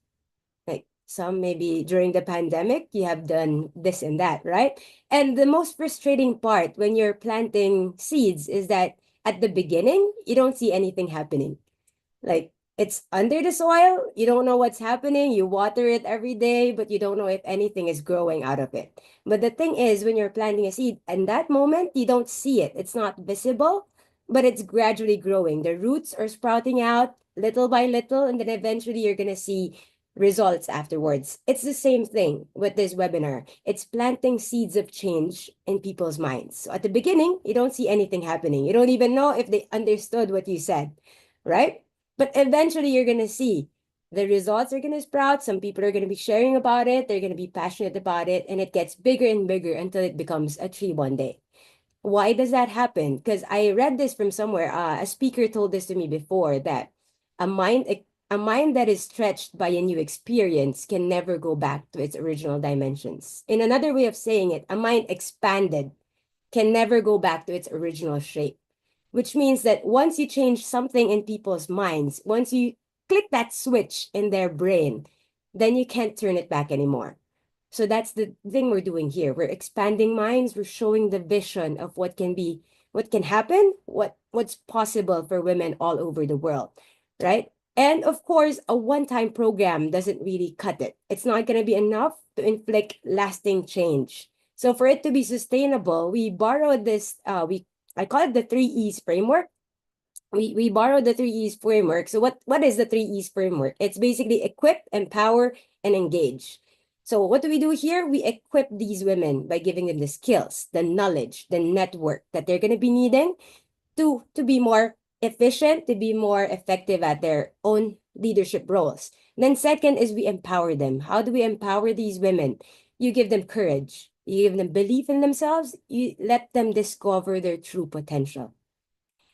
Like some maybe during the pandemic, you have done this and that, right? And the most frustrating part when you're planting seeds is that at the beginning, you don't see anything happening. Like it's under the soil, you don't know what's happening, you water it every day, but you don't know if anything is growing out of it. But the thing is, when you're planting a seed, in that moment, you don't see it. It's not visible, but it's gradually growing. The roots are sprouting out little by little, and then eventually you're going to see results afterwards. It's the same thing with this webinar. It's planting seeds of change in people's minds. So at the beginning, you don't see anything happening. You don't even know if they understood what you said, right? But eventually you're going to see the results are going to sprout. Some people are going to be sharing about it. They're going to be passionate about it. And it gets bigger and bigger until it becomes a tree one day. Why does that happen? Because I read this from somewhere. A speaker told this to me before, that a mind that is stretched by a new experience can never go back to its original dimensions. In another way of saying it, a mind expanded can never go back to its original shape. Which means that once you change something in people's minds, once you click that switch in their brain, then you can't turn it back anymore. So that's the thing we're doing here. We're expanding minds. We're showing the vision of what can be, what can happen, what's possible for women all over the world, right? And of course, a one-time program doesn't really cut it. It's not going to be enough to inflict lasting change. So for it to be sustainable, we borrowed this, I call it the 3 E's framework. We borrowed the 3 E's framework. So what is the 3 E's framework? It's basically equip, empower, and engage. So what do we do here? We equip these women by giving them the skills, the knowledge, the network that they're going to be needing to be more efficient, to be more effective at their own leadership roles. And then second is we empower them. How do we empower these women? You give them courage. You give them belief in themselves. You let them discover their true potential.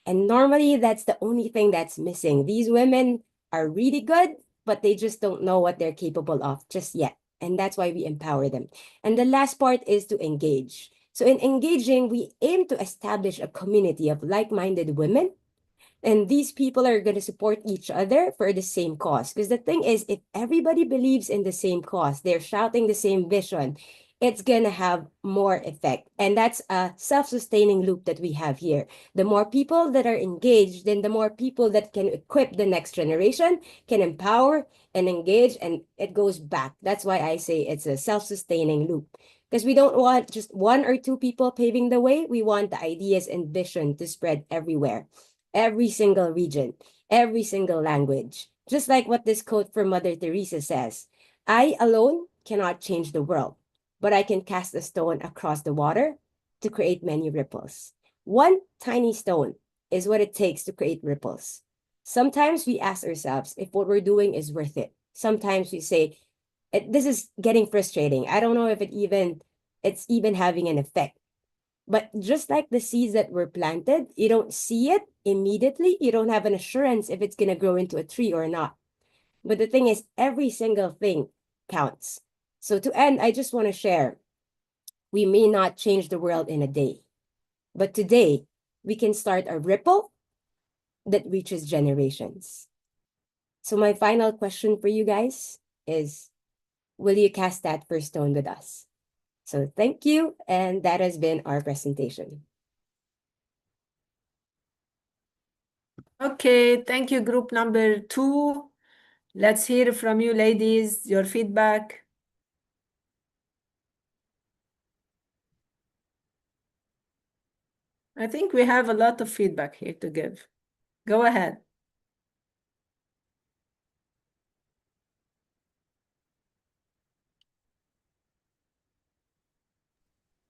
And normally that's the only thing that's missing. These women are really good, but they just don't know what they're capable of just yet. And that's why we empower them. And the last part is to engage. So in engaging, we aim to establish a community of like-minded women. And these people are going to support each other for the same cause. Because the thing is, if everybody believes in the same cause, they're shouting the same vision, it's going to have more effect. And that's a self-sustaining loop that we have here. The more people that are engaged, then the more people that can equip the next generation, can empower and engage, and it goes back. That's why I say it's a self-sustaining loop. Because we don't want just 1 or 2 people paving the way. We want the ideas and vision to spread everywhere, every single region, every single language. Just like what this quote from Mother Teresa says, I alone cannot change the world, but I can cast a stone across the water to create many ripples. One tiny stone is what it takes to create ripples. Sometimes we ask ourselves if what we're doing is worth it. Sometimes we say, this is getting frustrating. I don't know if it's even having an effect. But just like the seeds that were planted, you don't see it immediately. You don't have an assurance if it's going to grow into a tree or not. But the thing is, every single thing counts. So to end, I just want to share, we may not change the world in a day, but today we can start a ripple that reaches generations. So my final question for you guys is, will you cast that first stone with us? So thank you, and that has been our presentation. Okay, thank you, group number 2. Let's hear from you, ladies, your feedback. I think we have a lot of feedback here to give. Go ahead.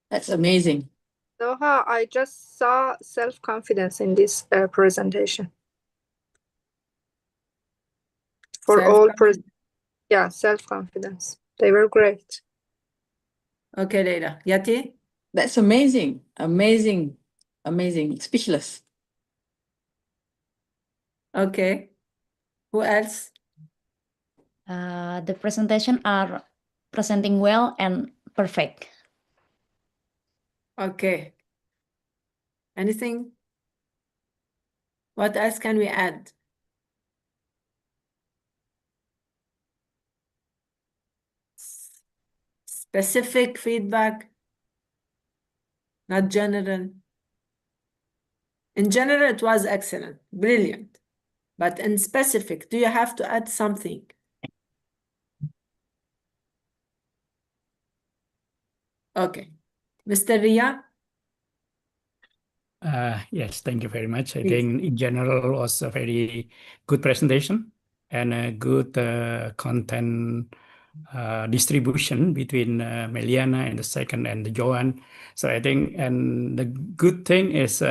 That's amazing. Soha, I just saw self-confidence in this presentation. For all, yeah, self-confidence. They were great. Okay, Leila. Yati? That's amazing. Amazing. Amazing. Speechless. Okay. Who else? The presentation are presenting well and perfect. Okay. Anything? What else can we add? Specific feedback, not general. In general, it was excellent, brilliant. But in specific, do you have to add something? Okay. Mr. Ria? Yes, thank you very much. I Please. think in general was a very good presentation and a good content distribution between Meliana and the second and the Joan. So I think, and the good thing is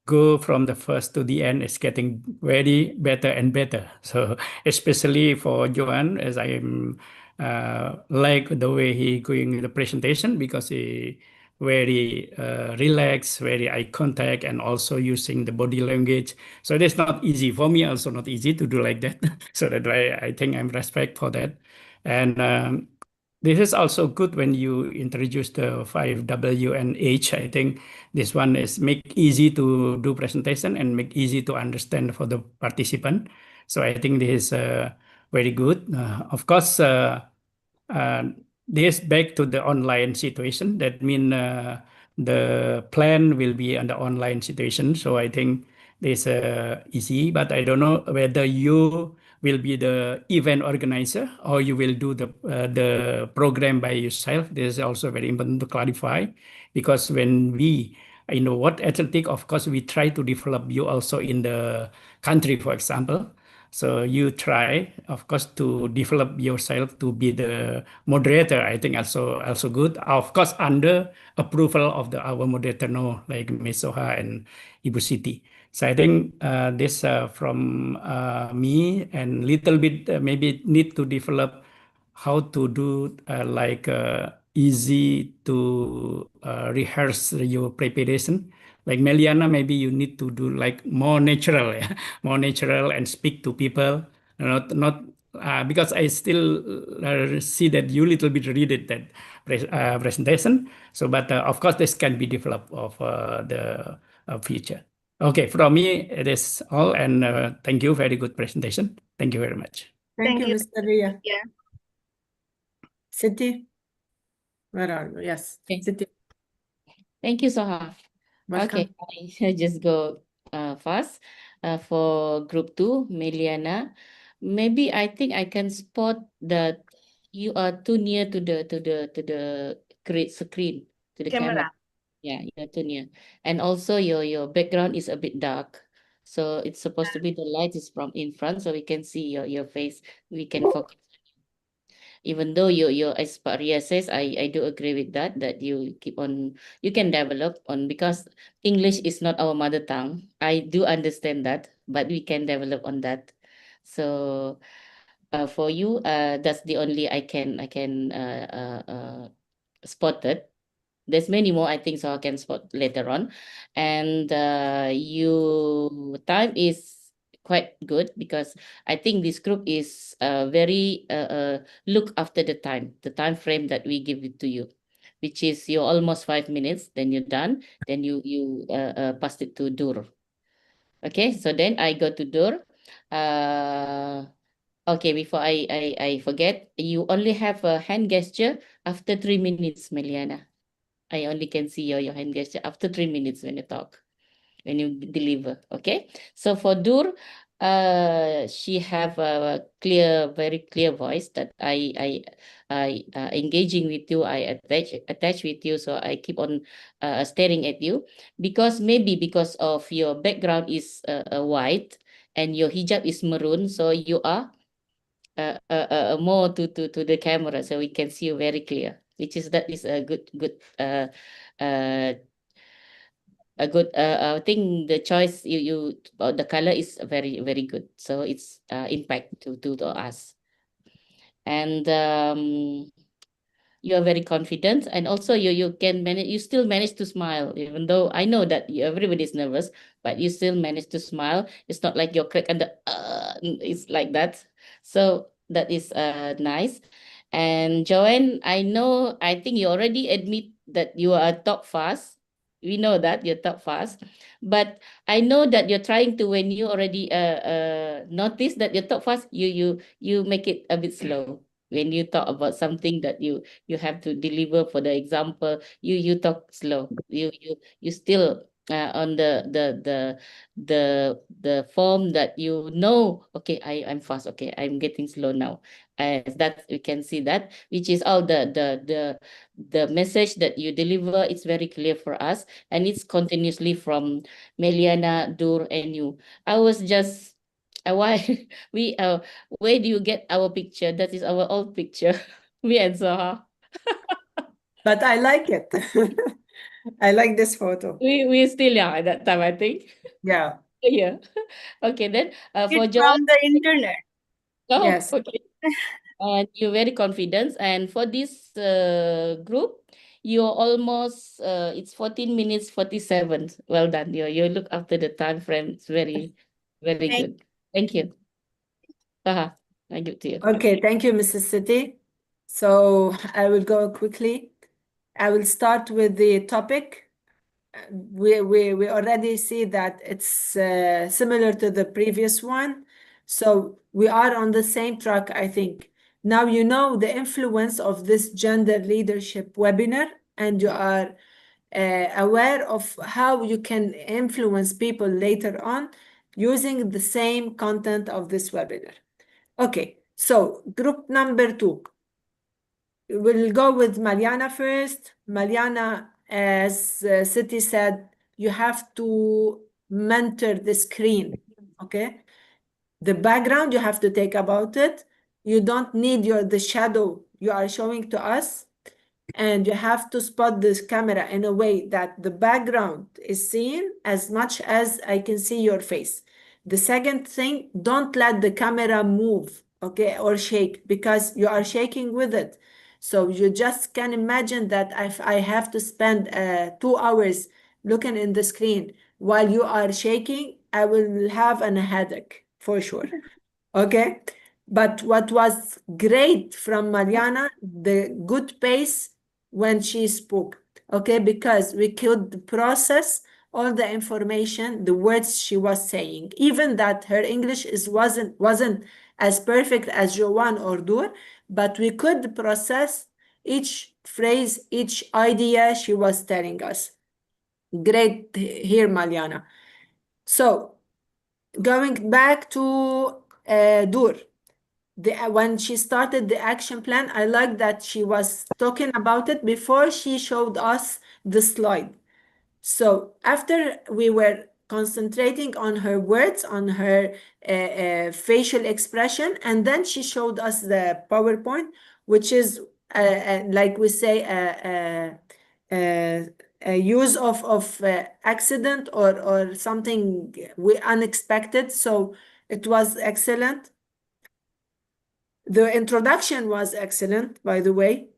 go from the first to the end is getting very better and better. So especially for Joan, as I'm like the way he going the presentation because he very relaxed, very eye contact, and also using the body language. So it's not easy for me, also not easy to do like that. So that's why I think I'm respect for that. And this is also good when you introduce the 5W and H. I think this one is make easy to do presentation and make easy to understand for the participant. So I think this is very good. Of course, this back to the online situation. That means the plan will be on the online situation. So I think this easy, but I don't know whether you will be the event organizer or you will do the program by yourself. This is also very important to clarify because when we in the World Athletic, of course, we try to develop you also in the country, for example. So you try, of course, to develop yourself to be the moderator. I think also good. Of course, under approval of our moderator, no, like Ms. Soha and Ibu Siti. So I think this from me and little bit maybe need to develop how to do like easy to rehearse your preparation. Like Meliana, maybe you need to do like more natural, yeah? More natural and speak to people, not because I still see that you little bit read it that presentation. So, but of course, this can be developed of the future. Okay, from me, it is all, and thank you. Very good presentation. Thank you very much. Thank you, Mr. Ria. Yeah. Siti? Where are you? Yes, Okay. Siti. Thank you, Soha. Welcome. Okay, I just go fast. For group 2, Meliana, maybe I think I can spot that you are too near to the great screen, to the camera. Camera. Yeah, you're too near. And also your background is a bit dark. So it's supposed to be the light is from in front so we can see your face. We can focus. Even though you as Ria says, I do agree with that you keep on, you can develop on, because English is not our mother tongue. I do understand that, but we can develop on that. So for you, that's the only I can spot it. There's many more, I think, so I can spot later on. And you time is quite good because I think this group is very look after the time frame that we give it to you, which is you're almost 5 minutes, then you're done, then you pass it to Dur. Okay, so then I go to Dur. Okay, before I forget, you only have a hand gesture after 3 minutes, Meliana. I only can see your hand gesture after 3 minutes when you talk, when you deliver. Okay. So for Dur, she have a very clear voice that I engaging with you. I attach with you, so I keep on staring at you because of your background is white and your hijab is maroon, so you are more to the camera, so we can see you very clear, that is a good a good I think the choice you the color is very very good, so it's impact to us. And you are very confident, and also you can manage, you still manage to smile, even though I know that everybody is nervous, but you still manage to smile. It's not like you're crack and it's like that. So that is nice. And Joanne, I think you already admit that you are talk fast. We know that you talk fast, but I know that you're trying to, when you already notice that you talk fast, you make it a bit slow. When you talk about something that you have to deliver, for the example, you talk slow. You still on the form that okay, I'm fast, okay, I'm getting slow now. That we can see that, which is all the message that you deliver. It's very clear for us, and it's continuously from Meliana, Dur, and you. I was just why where do you get our picture? That is our old picture. Me and Zaha. But I like it. I like this photo. We still young at that time, I think. Yeah. Yeah. Okay, then for It's Joanne. from the internet. Oh, Yes. okay. And you're very confident. And for this group, you're almost it's 14 minutes 47. Well done. You look after the time frame. It's very, very Thank good. Thank you. Zaha, I give to you. Okay, thank you, Mrs. City. So I will go quickly. I will start with the topic. We already see that it's similar to the previous one. So we are on the same track, I think. Now you know the influence of this gender leadership webinar, and you are aware of how you can influence people later on using the same content of this webinar. Okay, so group number 2. We'll go with Mariana first. Mariana, as City said, you have to mentor the screen, okay? The background you have to take about it. You don't need the shadow you are showing to us. And you have to spot this camera in a way that the background is seen as much as I can see your face. The second thing, don't let the camera move, okay, or shake, because you are shaking with it. So you just can imagine that if I have to spend 2 hours looking in the screen while you are shaking, I will have a headache for sure. Okay. But what was great from Mariana, the good pace when she spoke, okay, because we could process all the information, the words she was saying, even that her English wasn't as perfect as Joanne or Dur, but we could process each phrase, each idea she was telling us. Great here, Mariana. So going back to Dur. When she started the action plan, I like that she was talking about it before she showed us the slide. So after we were concentrating on her words, on her facial expression, and then she showed us the PowerPoint, which is like we say a use of accident or something unexpected. So it was excellent. The introduction was excellent, by the way.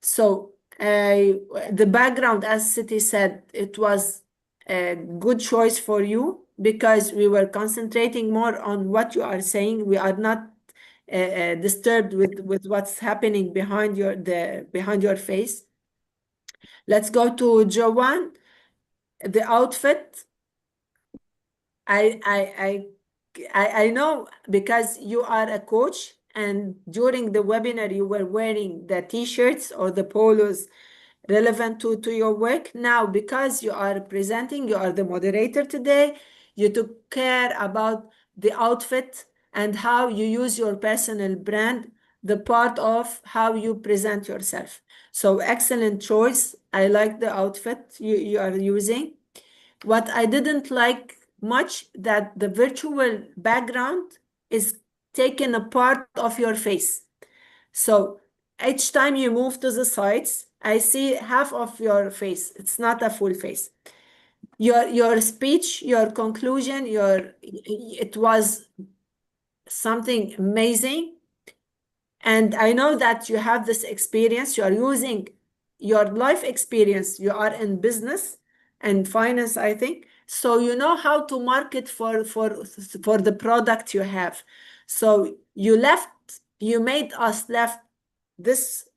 So the background, as City said, it was a good choice for you because we were concentrating more on what you are saying. We are not disturbed with what's happening behind your face. Let's go to Joanne. The outfit. I I know because you are a coach and during the webinar you were wearing the t-shirts or the polos relevant to your work. Now, because you are presenting, you are the moderator today, you took care about the outfit and how you use your personal brand, the part of how you present yourself. So excellent choice. I like the outfit you are using. What I didn't like much that the virtual background is taking a part of your face. So each time you move to the sides, I see half of your face. It's not a full face. Your speech, your conclusion, it was something amazing. And I know that you have this experience. You are using your life experience. You are in business and finance, I think. So you know how to market for the product you have. So you made us left this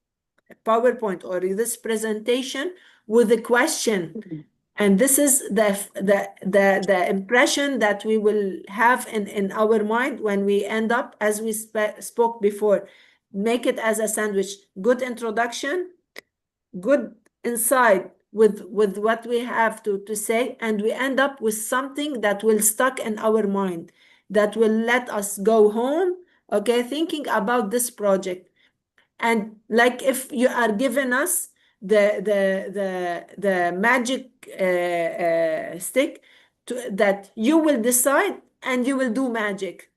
PowerPoint or this presentation with a question. And this is the impression that we will have in our mind when we end up, as we spoke before. Make it as a sandwich. Good introduction, good insight with what we have to say, and we end up with something that will stuck in our mind, that will let us go home, okay, thinking about this project. And like if you are giving us the magic stick that you will decide and you will do magic.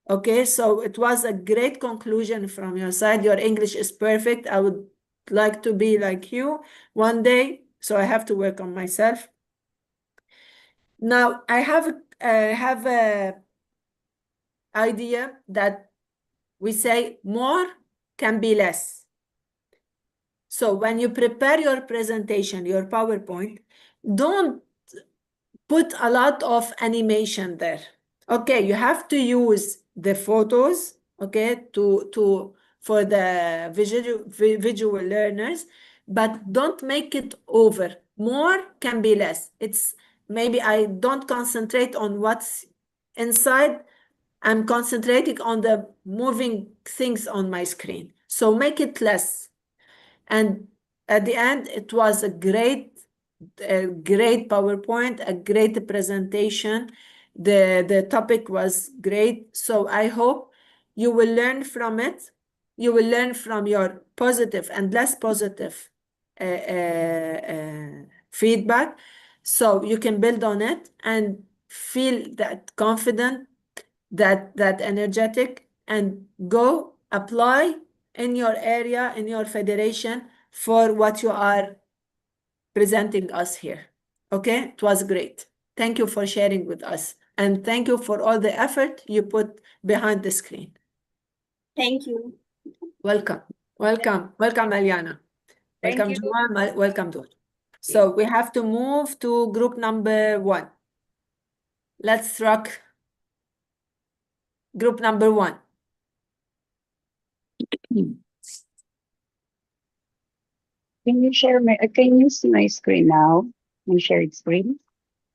Okay, so it was a great conclusion from your side. Your English is perfect. I would like to be like you one day, so I have to work on myself. Now I have a idea that we say more can be less. So when you prepare your presentation, your PowerPoint, don't put a lot of animation there. Okay, you have to use the photos, okay, for the visual learners, but don't make it over. More can be less. It's maybe I don't concentrate on what's inside. I'm concentrating on the moving things on my screen. So make it less. And at the end, it was a great PowerPoint, a great presentation. The topic was great. So I hope you will learn from it. You will learn from your positive and less positive feedback. So you can build on it and feel that confident, that energetic, and go apply in your area, in your federation, for what you are presenting us here. Okay, it was great. Thank you for sharing with us. And thank you for all the effort you put behind the screen. Thank you. Welcome. Welcome. Welcome, Aliana. Thank Welcome, you. Juan. Welcome, Dor. So we have to move to group number 1. Let's rock group number 1. Can you share can you see my screen now? My shared screen?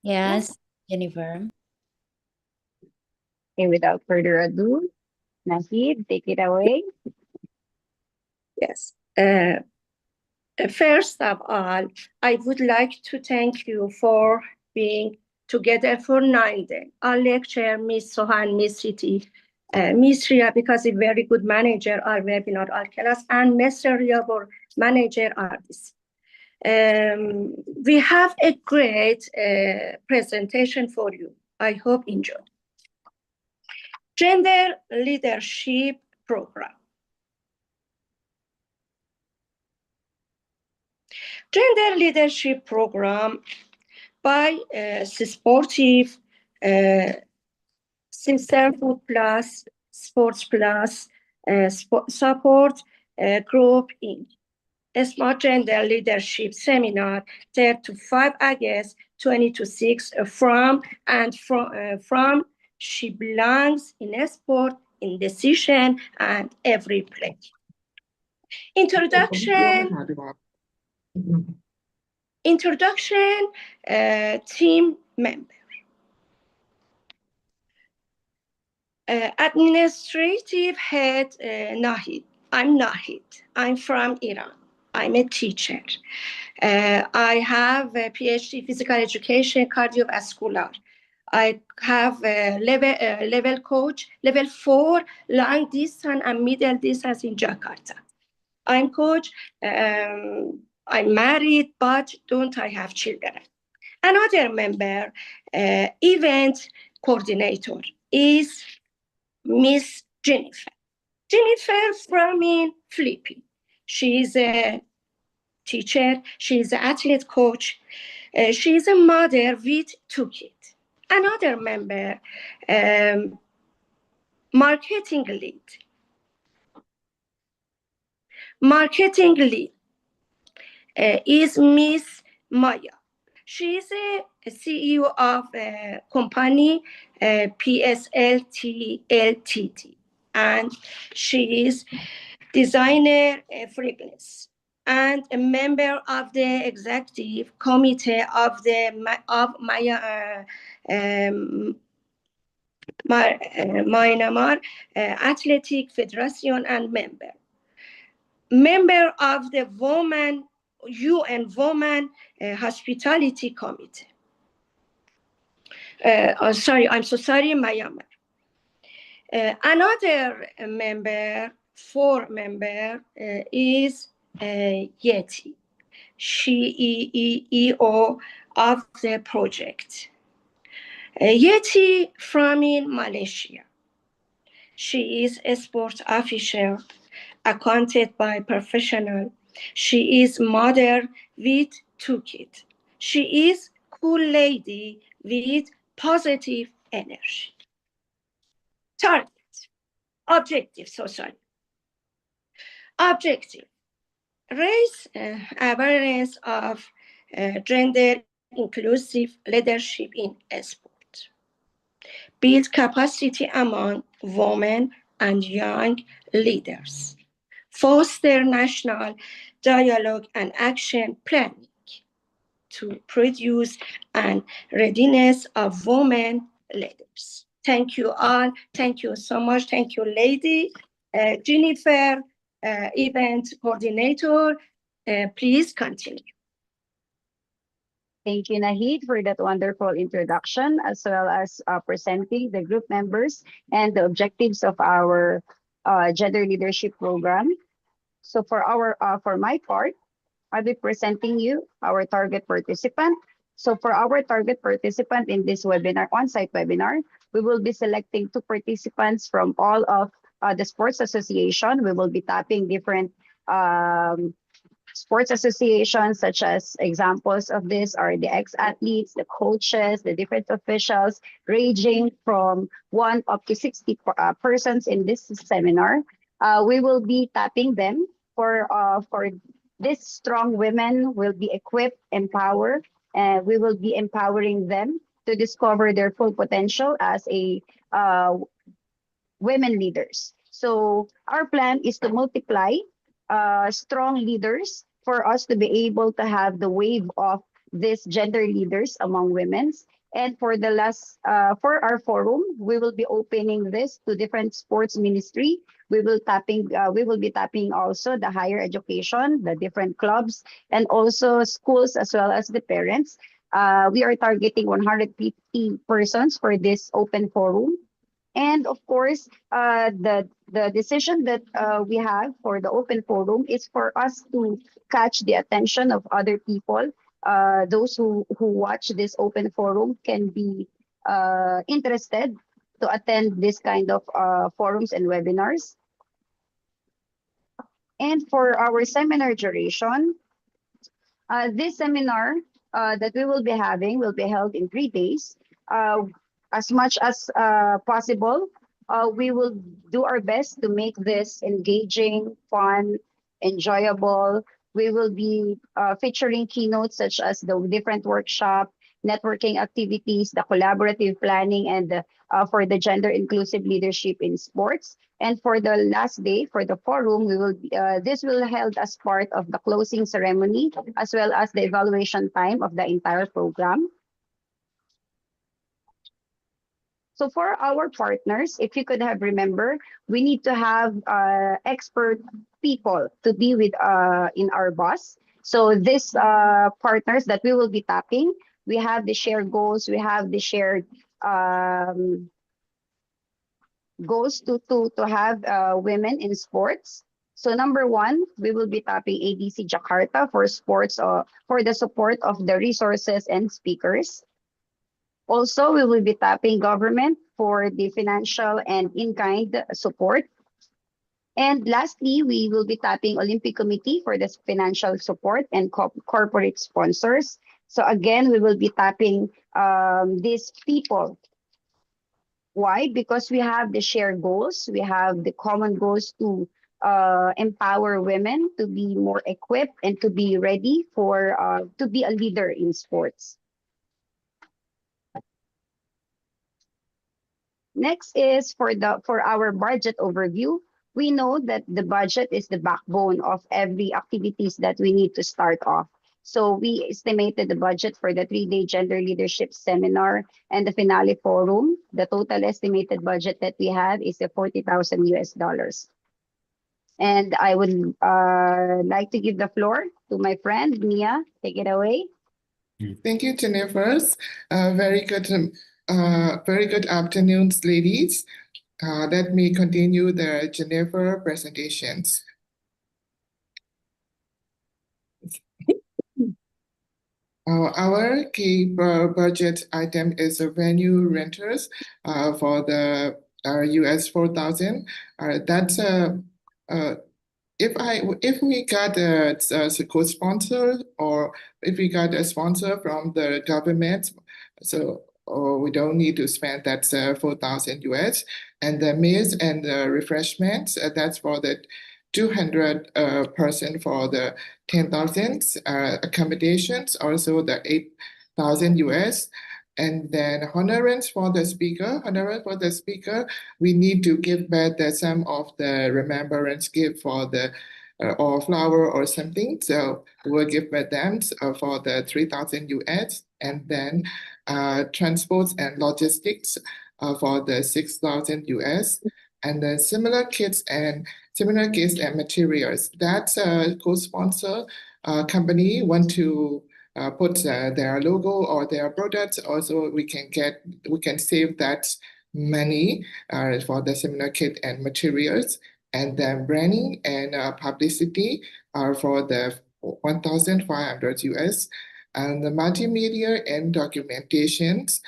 Yes, Jennifer. Okay, without further ado, Nahid, take it away. Yes. First of all, I would like to thank you for being together for 9 days. Our lecturer, Miss Sohan, Miss Siti, Miss Ria, because a very good manager, our webinar, our class, and Mr. Riabor, manager, artist. We have a great presentation for you. I hope you enjoy. Gender Leadership Program. Gender Leadership Program by Sportive, Sisterhood Plus, Sports Plus, Support Group Inc. A Smart Gender Leadership Seminar, 3-5 August 2026 from She Belongs in a Sport, in Decision, and Every Play. Introduction, team member. Administrative head Nahid. I'm Nahid. I'm from Iran. I'm a teacher. I have a PhD physical education, cardiovascular. I have a level coach, level 4, long distance and middle distance in Jakarta. I'm coach. I'm married, but don't I have children? Another member, event coordinator, is Miss Jennifer. Jennifer from in Philippines. She is a teacher. She is an athlete coach. She is a mother with 2 kids. Another member, marketing lead. Marketing lead is Miss Maya. She is a CEO of a company, PSLT Ltd, and she is designer fragrance and a member of the executive committee of the Myanmar Athletic Federation and member of the UN Women Hospitality Committee. I'm so sorry, Myanmar. Another member, 4 member, is Yeti. She is EO of the project. Yeti from in Malaysia. She is a sport officer, accounted by professional. She is mother with 2 kids. She is cool lady with positive energy. Target, objective, objective, raise awareness of gender inclusive leadership in sport, build capacity among women and young leaders, foster national dialogue and action planning to produce an readiness of women leaders. Thank you all. Thank you so much. Thank you, lady. Jennifer, event coordinator, please continue. Thank you, Nahid, for that wonderful introduction, as well as presenting the group members and the objectives of our gender leadership program. So for my part, I'll be presenting you our target participant. So for our target participant in this webinar, on-site webinar, we will be selecting 2 participants from all of the sports association. We will be tapping different sports associations, such as examples of this are the ex-athletes, the coaches, the different officials, ranging from 1 up to 60 persons in this seminar. We will be tapping them for this strong women will be equipped, empowered, and we will be empowering them to discover their full potential as a women leaders. So our plan is to multiply strong leaders for us to be able to have the wave of these gender leaders among women. And for the last, for our forum, we will be opening this to different sports ministry. We will be tapping also the higher education, the different clubs, and also schools as well as the parents. We are targeting 150 persons for this open forum. And of course, the decision that we have for the open forum is for us to catch the attention of other people. Those who watch this open forum can be interested to attend this kind of forums and webinars. And for our seminar duration, this seminar that we will be having will be held in 3 days. As much as possible, we will do our best to make this engaging, fun, enjoyable. We will be featuring keynotes such as the different workshop, networking activities, the collaborative planning, and for the gender inclusive leadership in sports. And for the last day, for the forum, we will this will held as part of the closing ceremony, as well as the evaluation time of the entire program. So for our partners, if you could have remember, we need to have expert people to be with in our bus. So this partners that we will be tapping, we have the shared goals, we have the shared goals to have women in sports. So number one, we will be tapping ADC Jakarta for sports for the support of the resources and speakers. Also, we will be tapping government for the financial and in-kind support. And lastly, we will be tapping Olympic Committee for the financial support and corporate sponsors. So again, we will be tapping these people. Why? Because we have the shared goals. We have the common goals to empower women to be more equipped and to be ready for to be a leader in sports. Next is for our budget overview. We know that the budget is the backbone of every activities that we need to start off. So we estimated the budget for the 3-day gender leadership seminar and the finale forum. The total estimated budget that we have is $40,000 US. And I would like to give the floor to my friend Mia. Take it away. Thank you, Jennifer. Very good afternoons, ladies. Let me continue the Jennifer presentations. Our key budget item is the venue renters for the US 4,000. That's if we got a co-sponsor or if we got a sponsor from the government, so we don't need to spend that 4,000 US. And the meals and the refreshments, that's for the 200 person for the 10,000 accommodations, also the 8,000 US. And then honoraries for the speaker. Honoraries for the speaker, we need to give back some of the remembrance gift for the or flower or something. So we'll give back them for the 3,000 US. And then transports and logistics for the 6,000 US. And then similar kits and materials. That's a co-sponsor company want to put their logo or their products. Also, we can save that money for the seminar kit and materials. And then branding and publicity are for the 1,500 US. And the multimedia and documentations,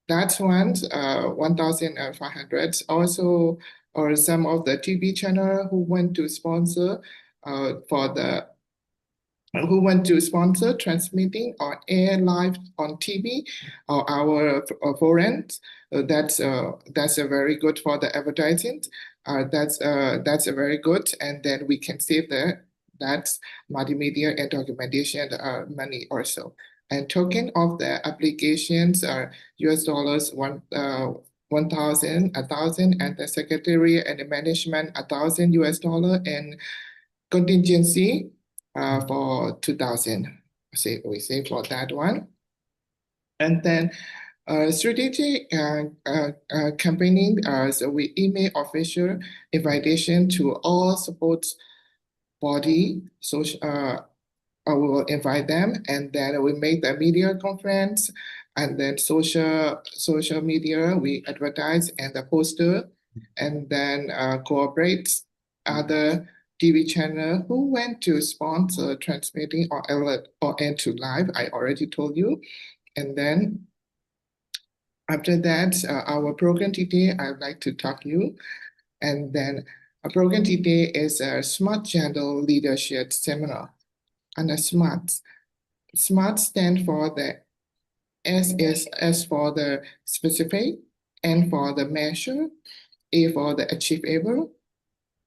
that's 1,500. Also, or some of the TV channel who want to sponsor transmitting on air live on TV or our forums. That's a very good for the advertising. That's a very good, and then we can save that's multimedia and documentation money also. And token of the applications are US dollars 1,000, 1,000, and the secretary and the management $1,000 US, and contingency for 2,000. We say for that one. And then strategic campaigning. So we email official invitation to all sports body. So we will invite them, and then we make the media conference, and then social media, we advertise and the poster, and then cooperate other TV channel who went to sponsor transmitting or alert or into live. I already told you. And then after that, our program today, I'd like to talk to you. And then our program today is a Smart Gender Leadership Seminar. And the SMART stand for the S is S for the specific, N for the measure, A for the achievable,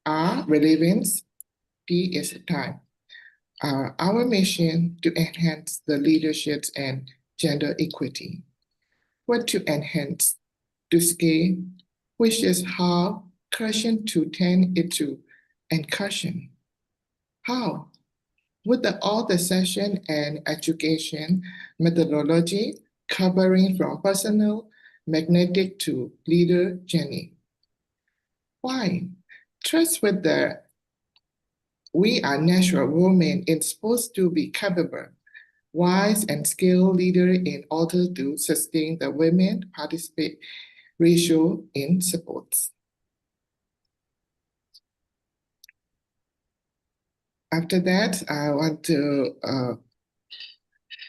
R relevance, T is time. Our mission to enhance the leadership and gender equity. What to enhance? To scale, which is how question to turn into incursion. How? With all the session and education methodology covering from personal magnetic to leader Jenny. Why? Trust with the we are natural women is supposed to be capable, wise, and skilled leader in order to sustain the women participate ratio in sports. After that, I want to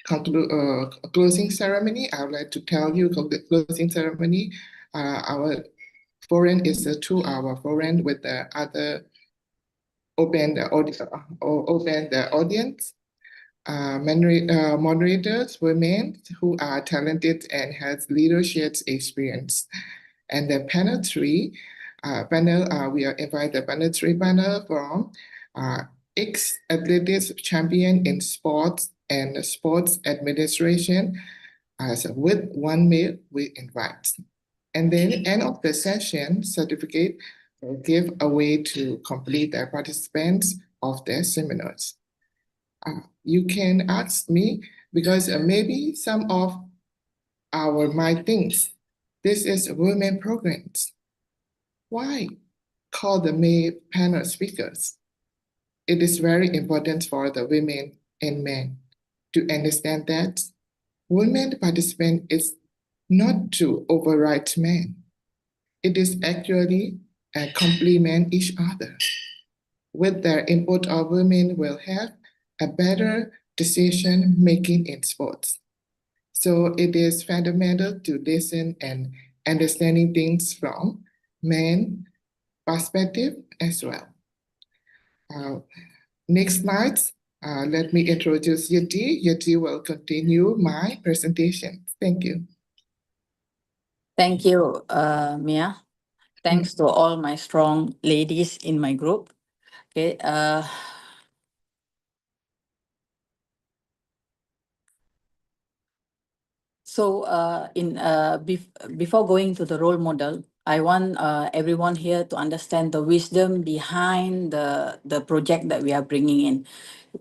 conclude closing ceremony. I would like to tell you the closing ceremony. Our forum is a 2-hour forum with the other open the audience. Moderators, women who are talented and has leadership experience. And the panel 3, we are invite the panel 3 panel from ex-athletics champion in sports and sports administration. So with 1 male, we invite. And then end of the session, certificate will give away to complete the participants of the seminars. You can ask me because maybe some of our might thinks this is women programs. Why call the male panel speakers? It is very important for the women and men to understand that women participant is not to override men. It is actually complement each other. With their input, our women will have a better decision making in sports. So it is fundamental to listen and understanding things from men perspective as well. Next slide, let me introduce Yati. Yati will continue my presentation. Thank you. Thank you, Mia. Thanks to all my strong ladies in my group. Okay. So before going to the role model, I want everyone here to understand the wisdom behind the project that we are bringing in.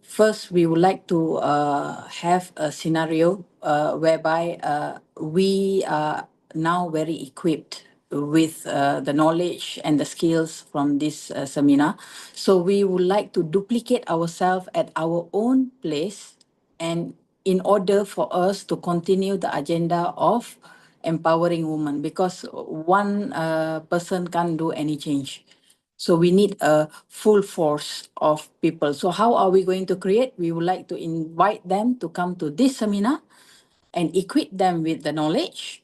First, we would like to have a scenario whereby we are now very equipped with the knowledge and the skills from this seminar. So we would like to duplicate ourselves at our own place, and in order for us to continue the agenda of empowering women, because one person can't do any change. So we need a full force of people. So how are we going to create? We would like to invite them to come to this seminar and equip them with the knowledge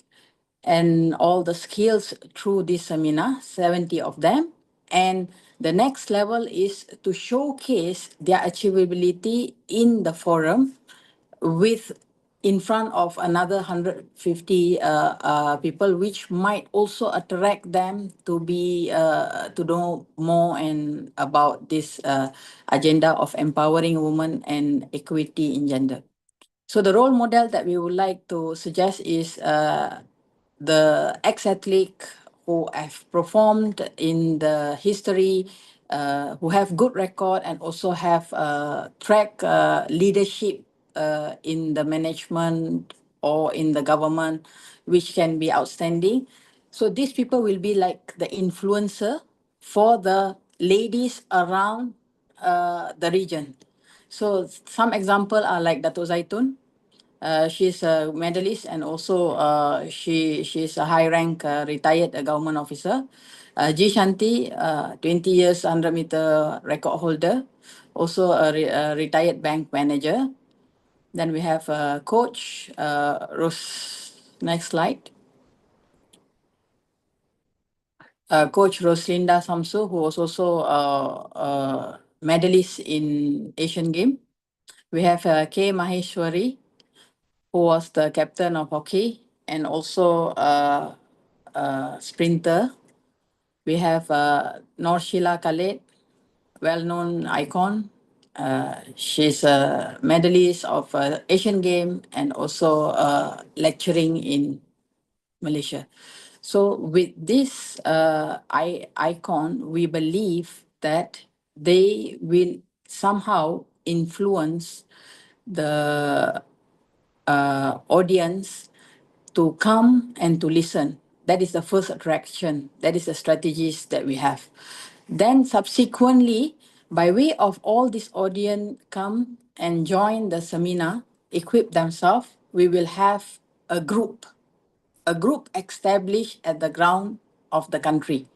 and all the skills through this seminar, 70 of them. And the next level is to showcase their achievability in the forum with in front of another 150 people, which might also attract them to be to know more and about this agenda of empowering women and equity in gender. So the role model that we would like to suggest is the ex-athlete who have performed in the history, who have good record and also have track leadership in the management or in the government, which can be outstanding. So these people will be like the influencer for the ladies around the region. So some example are like Dato' Zaitun. She's a medalist and also she's a high rank retired government officer. G Shanti, 20 years 100 meter record holder, also a retired bank manager. Then we have Coach Rose. Next slide. Coach Roslinda Samsu, who was also a medalist in Asian Games. We have K. Maheshwari, who was the captain of hockey and also a sprinter. We have Norshila Khaled, well-known icon. She's a medalist of Asian Games and also lecturing in Malaysia. So with this icon, we believe that they will somehow influence the audience to come and to listen. That is the first attraction. That is the strategies that we have. Then subsequently, by way of all this audience come and join the seminar, equip themselves, we will have a group established at the ground of the country,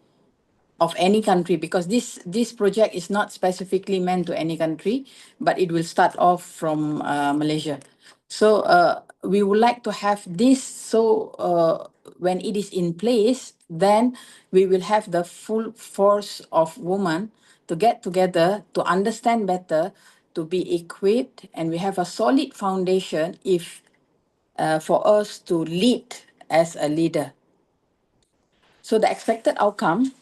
of any country, because this project is not specifically meant to any country, but it will start off from Malaysia. So we would like to have this, so when it is in place, then we will have the full force of women to get together, to understand better, to be equipped, and we have a solid foundation if for us to lead as a leader. So the expected outcome,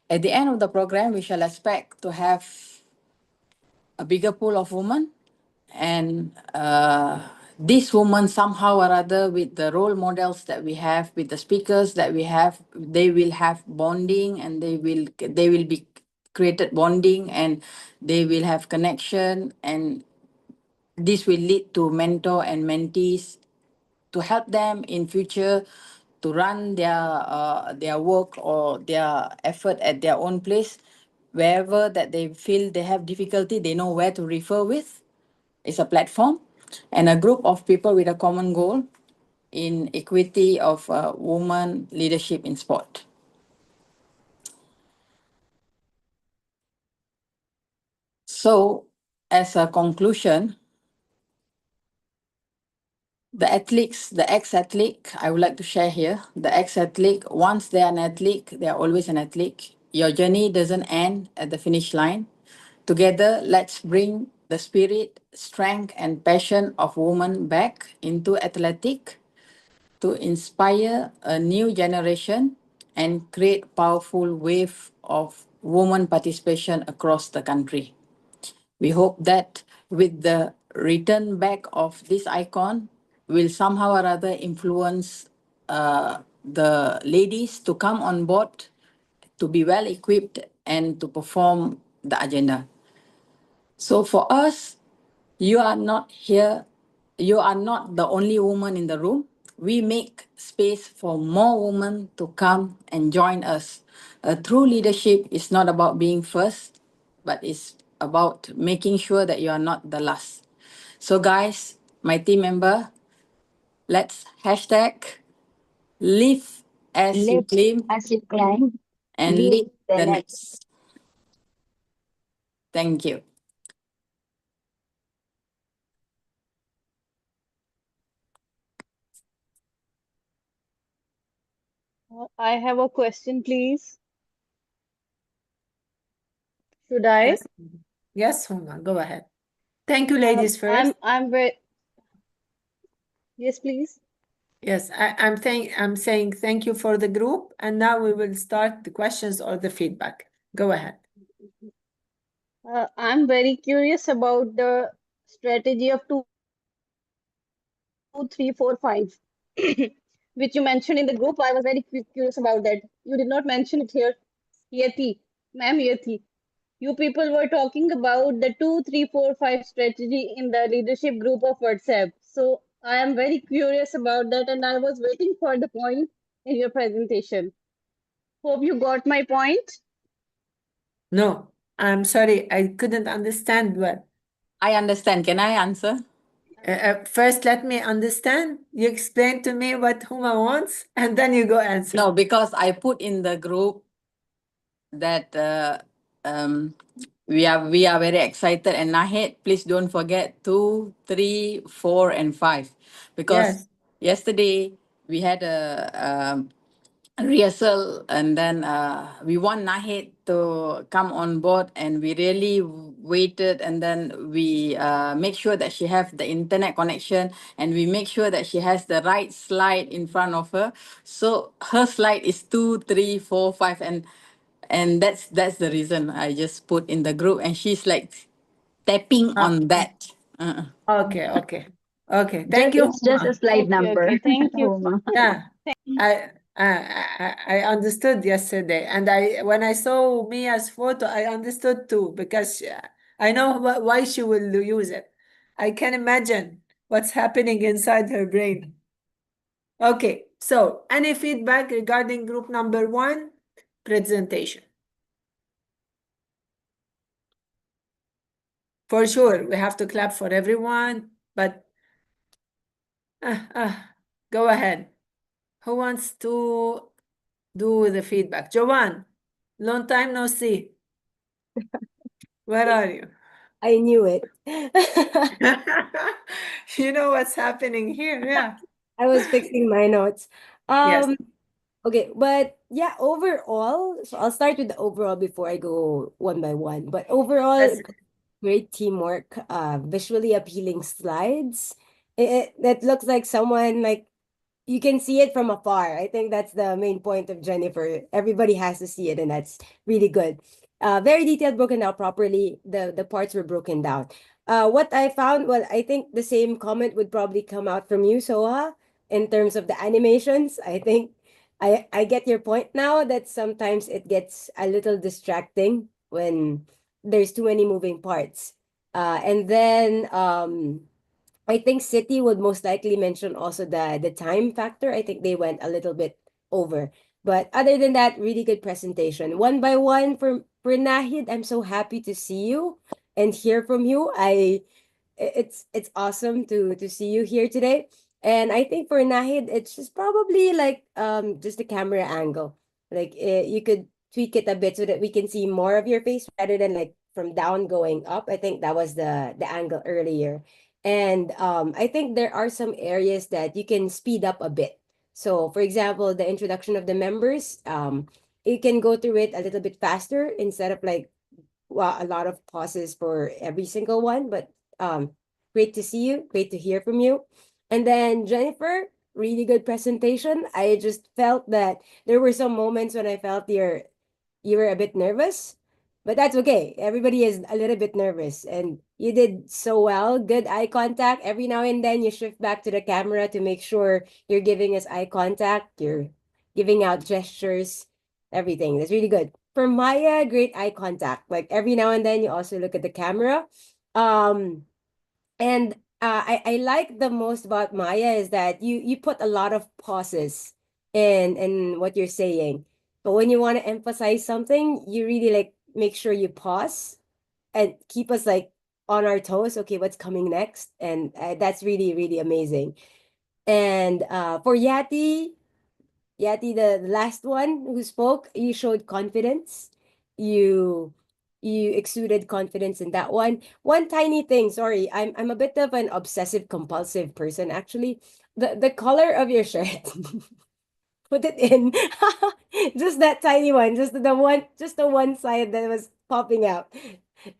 at the end of the program, we shall expect to have a bigger pool of women, and these women somehow or other, with the role models that we have, with the speakers that we have, they will have bonding, and they will be created bonding, and they will have connection, and this will lead to mentor and mentees to help them in future to run their work or their effort at their own place. Wherever that they feel they have difficulty, they know where to refer with. It's a platform and a group of people with a common goal in equity of women leadership in sport. So, as a conclusion, the athletes, the ex-athlete, I would like to share here. The ex-athlete, once they're an athlete, they're always an athlete. Your journey doesn't end at the finish line. Together, let's bring the spirit, strength, and passion of women back into athletics to inspire a new generation and create powerful wave of women participation across the country. We hope that with the return back of this icon will somehow or other influence the ladies to come on board, to be well equipped, and to perform the agenda. So for us, you are not here, you are not the only woman in the room. We make space for more women to come and join us. A true leadership is not about being first, but it's about making sure that you are not the last. So guys, my team member, let's hashtag live as you Live claim as you climb, and lead lead the the next. next. Thank you. I have a question, please. Should I? Yes, yes, Huma, go ahead. Thank you, ladies, first. I'm very. Yes, please. Yes, I'm saying thank you for the group, and now we will start the questions or the feedback. Go ahead. I'm very curious about the strategy of 2, 3, 4, 5, which you mentioned in the group. I was very curious about that. You did not mention it here. Yeti, ma'am, Yeti. You people were talking about the 2, 3, 4, 5 strategy in the leadership group of WhatsApp. So I am very curious about that, and I was waiting for the point in your presentation. Hope you got my point. No, I'm sorry, I couldn't understand well. I understand. Can I answer? First, let me understand. You explain to me what Huma wants, and then you go answer. No, because I put in the group that we are very excited, and Nahid, please don't forget 2, 3, 4, and 5, because Yes. yesterday we had a rehearsal, and then we want Nahid to come on board, and we really waited, and then we make sure that she have the internet connection, and we make sure that she has the right slide in front of her. So her slide is 2, 3, 4, 5, and that's the reason I just put in the group, and she's like tapping on that. Okay, okay. Okay, thank you, It's just a Huma. slide number. Okay, thank you. Huma. Yeah, I understood yesterday, and when I saw Mia's photo, I understood too, because I know why she will use it. I can imagine what's happening inside her brain. Okay, so any feedback regarding group number 1 presentation? For sure, we have to clap for everyone, but go ahead. Who wants to do the feedback? Joanne, long time no see. Where are you? I knew it. You know what's happening here, yeah. I was fixing my notes. Yes. Okay, but yeah, overall, so I'll start with the overall before I go one by one. But overall, That's great teamwork, visually appealing slides. That looks like someone like you can see it from afar. I think that's the main point of Jennifer. Everybody has to see it, and that's really good. Very detailed, broken down properly. The parts were broken down. What I found, well, I think the same comment would probably come out from you, Soha, in terms of the animations. I think I get your point now that sometimes it gets a little distracting when there's too many moving parts. And then I think City would most likely mention also the time factor. I think they went a little bit over. But other than that, really good presentation. One by one for Nahid, I'm so happy to see you and hear from you. It's awesome to see you here today. And I think for Nahid, it's just probably like just the camera angle. Like you could tweak it a bit so that we can see more of your face rather than like from down going up. I think that was the angle earlier. And I think there are some areas that you can speed up a bit. So for example, the introduction of the members, you can go through it a little bit faster instead of like a lot of pauses for every single one. But great to see you, great to hear from you. And then Jennifer, really good presentation. I just felt that there were some moments when I felt you were a bit nervous, but that's okay. Everybody is a little bit nervous, and you did so well. Good eye contact. Every now and then you shift back to the camera to make sure you're giving us eye contact. You're giving out gestures, everything. That's really good. For Maya, great eye contact. Like every now and then you also look at the camera. And I like the most about Maya is that you put a lot of pauses in what you're saying. But when you want to emphasize something, you really like make sure you pause and keep us like on our toes. Okay, what's coming next? And that's really, really amazing. And for Yati, the last one who spoke, you showed confidence. You exuded confidence in that one. One tiny thing, sorry, I'm a bit of an obsessive compulsive person actually. The color of your shirt. Put it in. Just that tiny one, just the one side that was popping out.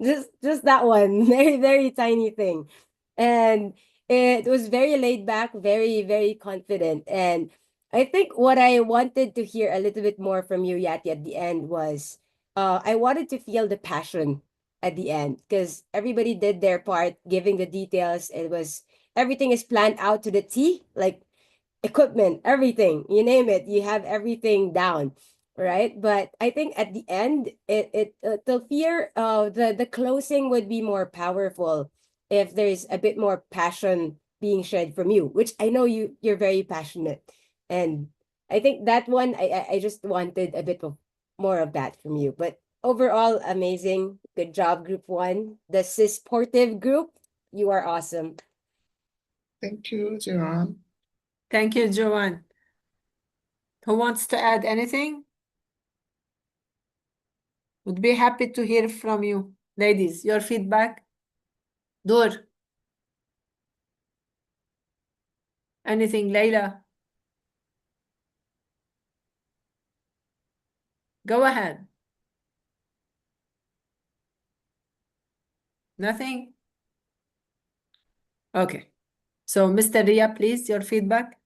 Just that one. Very, very tiny thing. And it was very laid back, very, very confident. And I think what I wanted to hear a little bit more from you, Yati, at the end was I wanted to feel the passion at the end because everybody did their part, giving the details. It was everything is planned out to the T, like equipment, everything, you name it, you have everything down, right? But I think at the end, the fear of the closing would be more powerful if there's a bit more passion being shared from you, which I know you're very passionate. And I think that one, I just wanted a bit of more of that from you. But overall, amazing. Good job, Group 1. The Sportive group, you are awesome. Thank you, Joanne. Thank you, Joanne. Who wants to add anything? Would be happy to hear from you. Ladies, your feedback. Dur. Anything, Layla? Go ahead. Nothing? Okay. So, Mr. Ria, please, your feedback.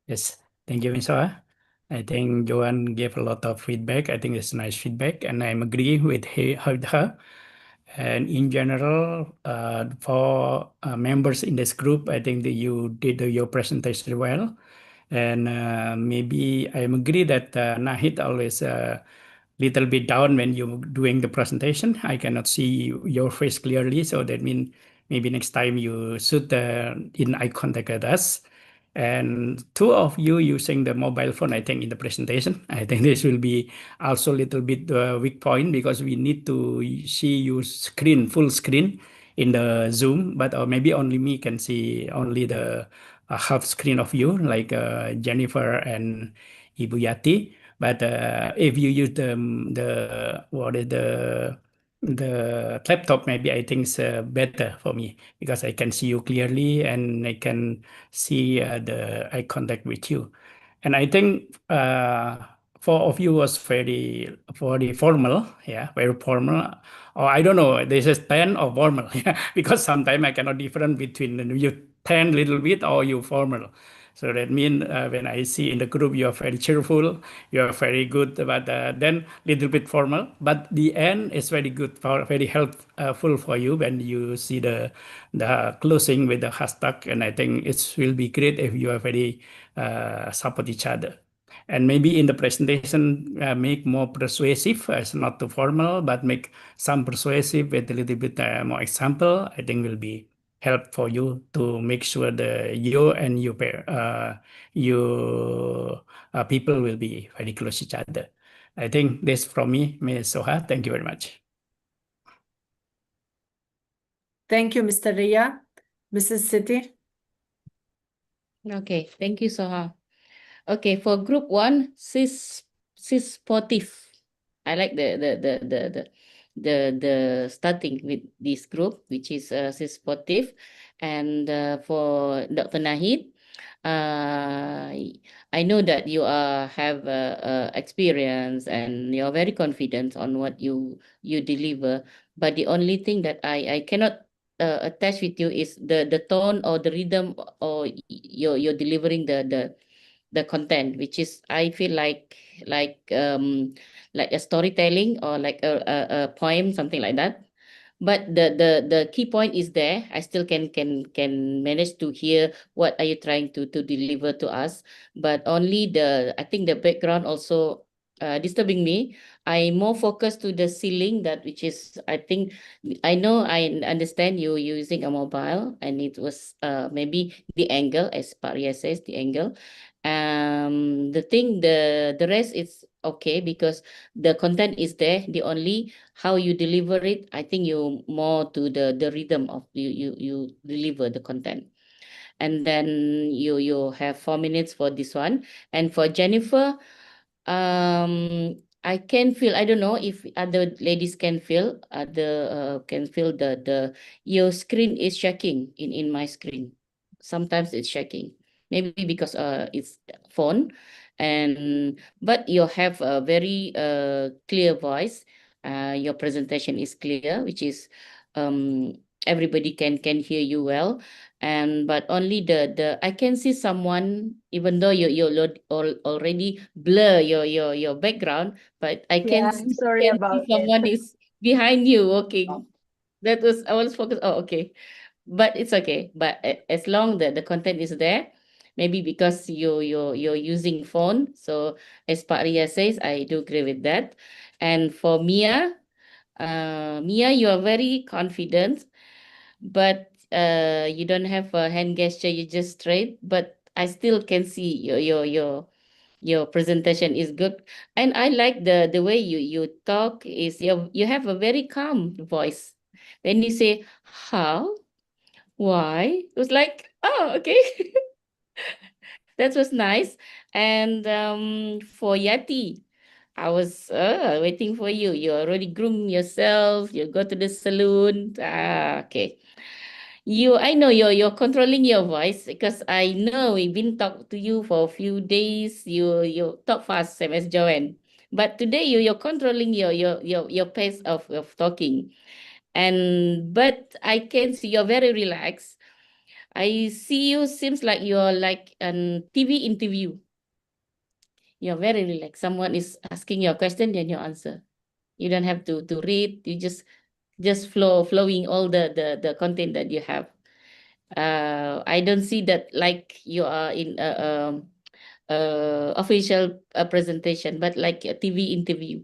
Yes, thank you, Ms. Soha. I think Joanne gave a lot of feedback. I think it's nice feedback, and I'm agree with her. And in general, for members in this group, I think that you did your presentation well. And maybe I agree that Nahid always little bit down when you're doing the presentation. I cannot see your face clearly, so that means maybe next time you should in eye contact with us. And two of you using the mobile phone, I think, in the presentation. I think this will be also a little bit weak point because we need to see you screen, full screen in the Zoom, but or maybe only me can see only the half screen of you, like Jennifer and Ibu Yati. But if you use the what is the laptop, maybe I think it's better for me because I can see you clearly and I can see the eye contact with you. And I think four of you was very formal, yeah, very formal. Or I don't know, this is 10 or formal, yeah, because sometimes I cannot difference between you 10 little bit or you formal. So that means when I see in the group you are very cheerful, you are very good, but then little bit formal. But the end is very good, very helpful for you when you see the closing with the hashtag. And I think it will be great if you are very support each other. And maybe in the presentation, make more persuasive, it's not too formal, but make some persuasive with a little bit more example. I think will be help for you to make sure the you and your people will be very close to each other. I think this from me, Ms. Soha. Thank you very much. Thank you, Mr. Ria. Mrs. Siti. Okay, thank you, Soha. Okay, for group 1, sportive. I like the starting with this group, which is sportive. And for Dr. Nahid, I know that you have experience and you're very confident on what you deliver. But the only thing that I cannot attach with you is the tone or the rhythm or you're delivering the content, which is I feel like a storytelling or like a poem, something like that. But the key point is there. I still can manage to hear what are you trying to deliver to us. But only I think the background also disturbing me. I more focused to the ceiling, that which is I think I know I understand you using a mobile, and it was maybe the angle, as Paria says, the angle. The rest is okay because the content is there. The only how you deliver it, I think you more to the rhythm of you deliver the content. And then you have 4 minutes for this one. And for Jennifer, I can feel, I don't know if other ladies can feel the your screen is shaking in my screen. Sometimes it's shaking. Maybe because it's phone, but you have a very clear voice. Your presentation is clear, which is everybody can hear you well. But only the I can see someone, even though you already blur your background, but I Yeah, can I'm sorry see about someone it. is behind you working. That was I was focused. Oh, okay. But it's okay. But as long the content is there, maybe because you're using phone. So as Pak Ria says, I do agree with that. And for Mia, you are very confident, but you don't have a hand gesture. You just straight. But I still can see your presentation is good, and I like the way you talk. Is you have a very calm voice. When you say how, why, it was like, oh, okay. That was nice. And for Yati, I was waiting for you. You already groom yourself. You go to the salon. Okay. I know you're controlling your voice because I know we've been talking to you for a few days. You talk fast, same as Joanne. But today you're controlling your pace of talking. But I can see you're very relaxed. I see you seems like you're like an TV interview. You're very relaxed. Someone is asking your question, then you answer. You don't have to read. You just flowing all the content that you have. I don't see that like you are in a official presentation, but like a TV interview.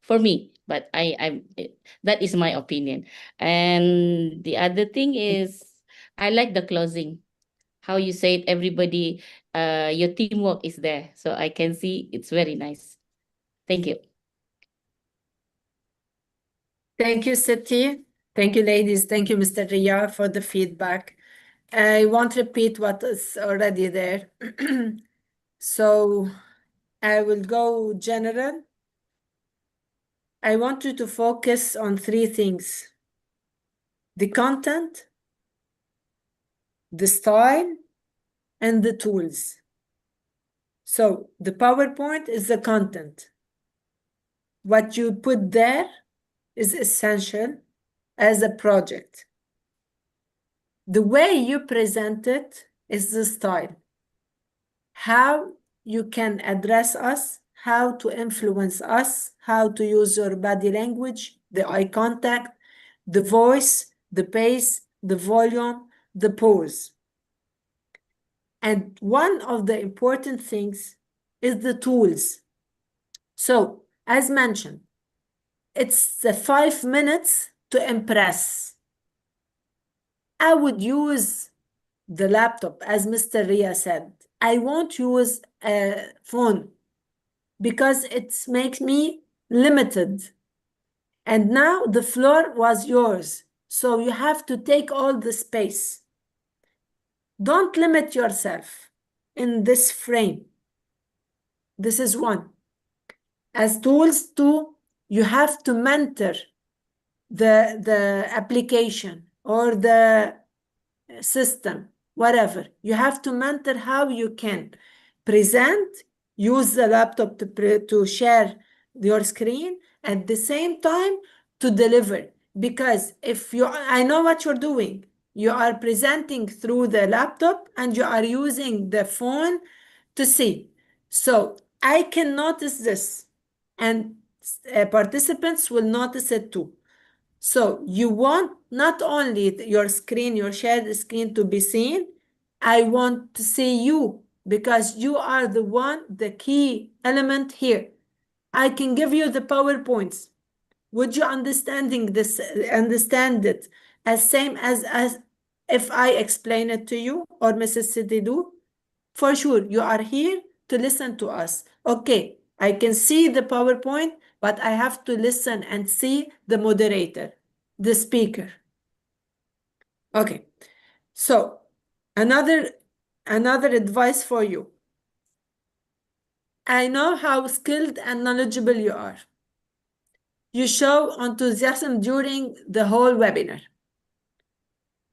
For me, But that is my opinion. And the other thing is, I like the closing. How you said everybody, your teamwork is there. So I can see it's very nice. Thank you. Thank you, Siti. Thank you, ladies. Thank you, Mr. Ria, for the feedback. I won't repeat what is already there. So I will go general. I want you to focus on 3 things: the content, the style, and the tools. So the PowerPoint is the content. What you put there is essential as a project. The way you present it is the style. How you can address us, how to influence us, how to use your body language, the eye contact, the voice, the pace, the volume, the pose. And one of the important things is the tools. So, as mentioned, it's the 5 minutes to impress. I would use the laptop, as Mr. Ria said. I won't use a phone because it makes me limited. And now the floor was yours, so you have to take all the space. Don't limit yourself in this frame. This is one. As tools, two, you have to mentor the application or the system, whatever. You have to mentor how you can present, use the laptop to share your screen, at the same time to deliver. Because if I know what you're doing. You are presenting through the laptop and you are using the phone to see. So I can notice this, and participants will notice it too. So you want not only your screen, your shared screen to be seen, I want to see you, because you are the key element here. I can give you the PowerPoints. Would you understand it as same as if I explain it to you or Mrs. Sididu? For sure, you are here to listen to us. Okay, I can see the PowerPoint, but I have to listen and see the moderator, the speaker. Okay, so another advice for you. I know how skilled and knowledgeable you are. You show enthusiasm during the whole webinar.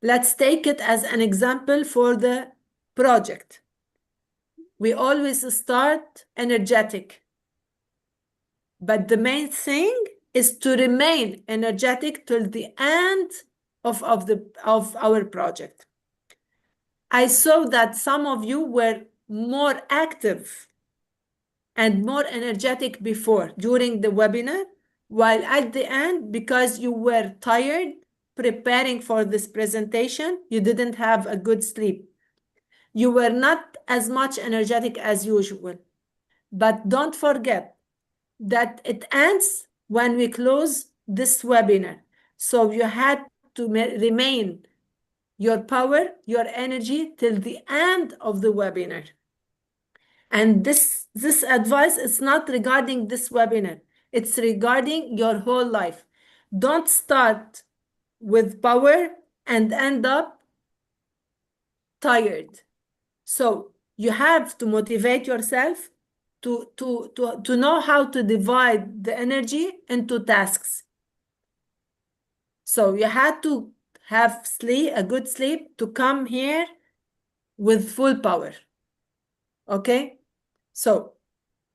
Let's take it as an example for the project. We always start energetic, but the main thing is to remain energetic till the end of our project. I saw that some of you were more active and more energetic before during the webinar, while at the end, because you were tired preparing for this presentation, you didn't have a good sleep. You were not as much energetic as usual. But don't forget that it ends when we close this webinar. So you had to remain your power, your energy till the end of the webinar. And this advice is not regarding this webinar. It's regarding your whole life. Don't start with power and end up tired. So you have to motivate yourself to know how to divide the energy into tasks. So you had to have a good sleep to come here with full power. Okay? So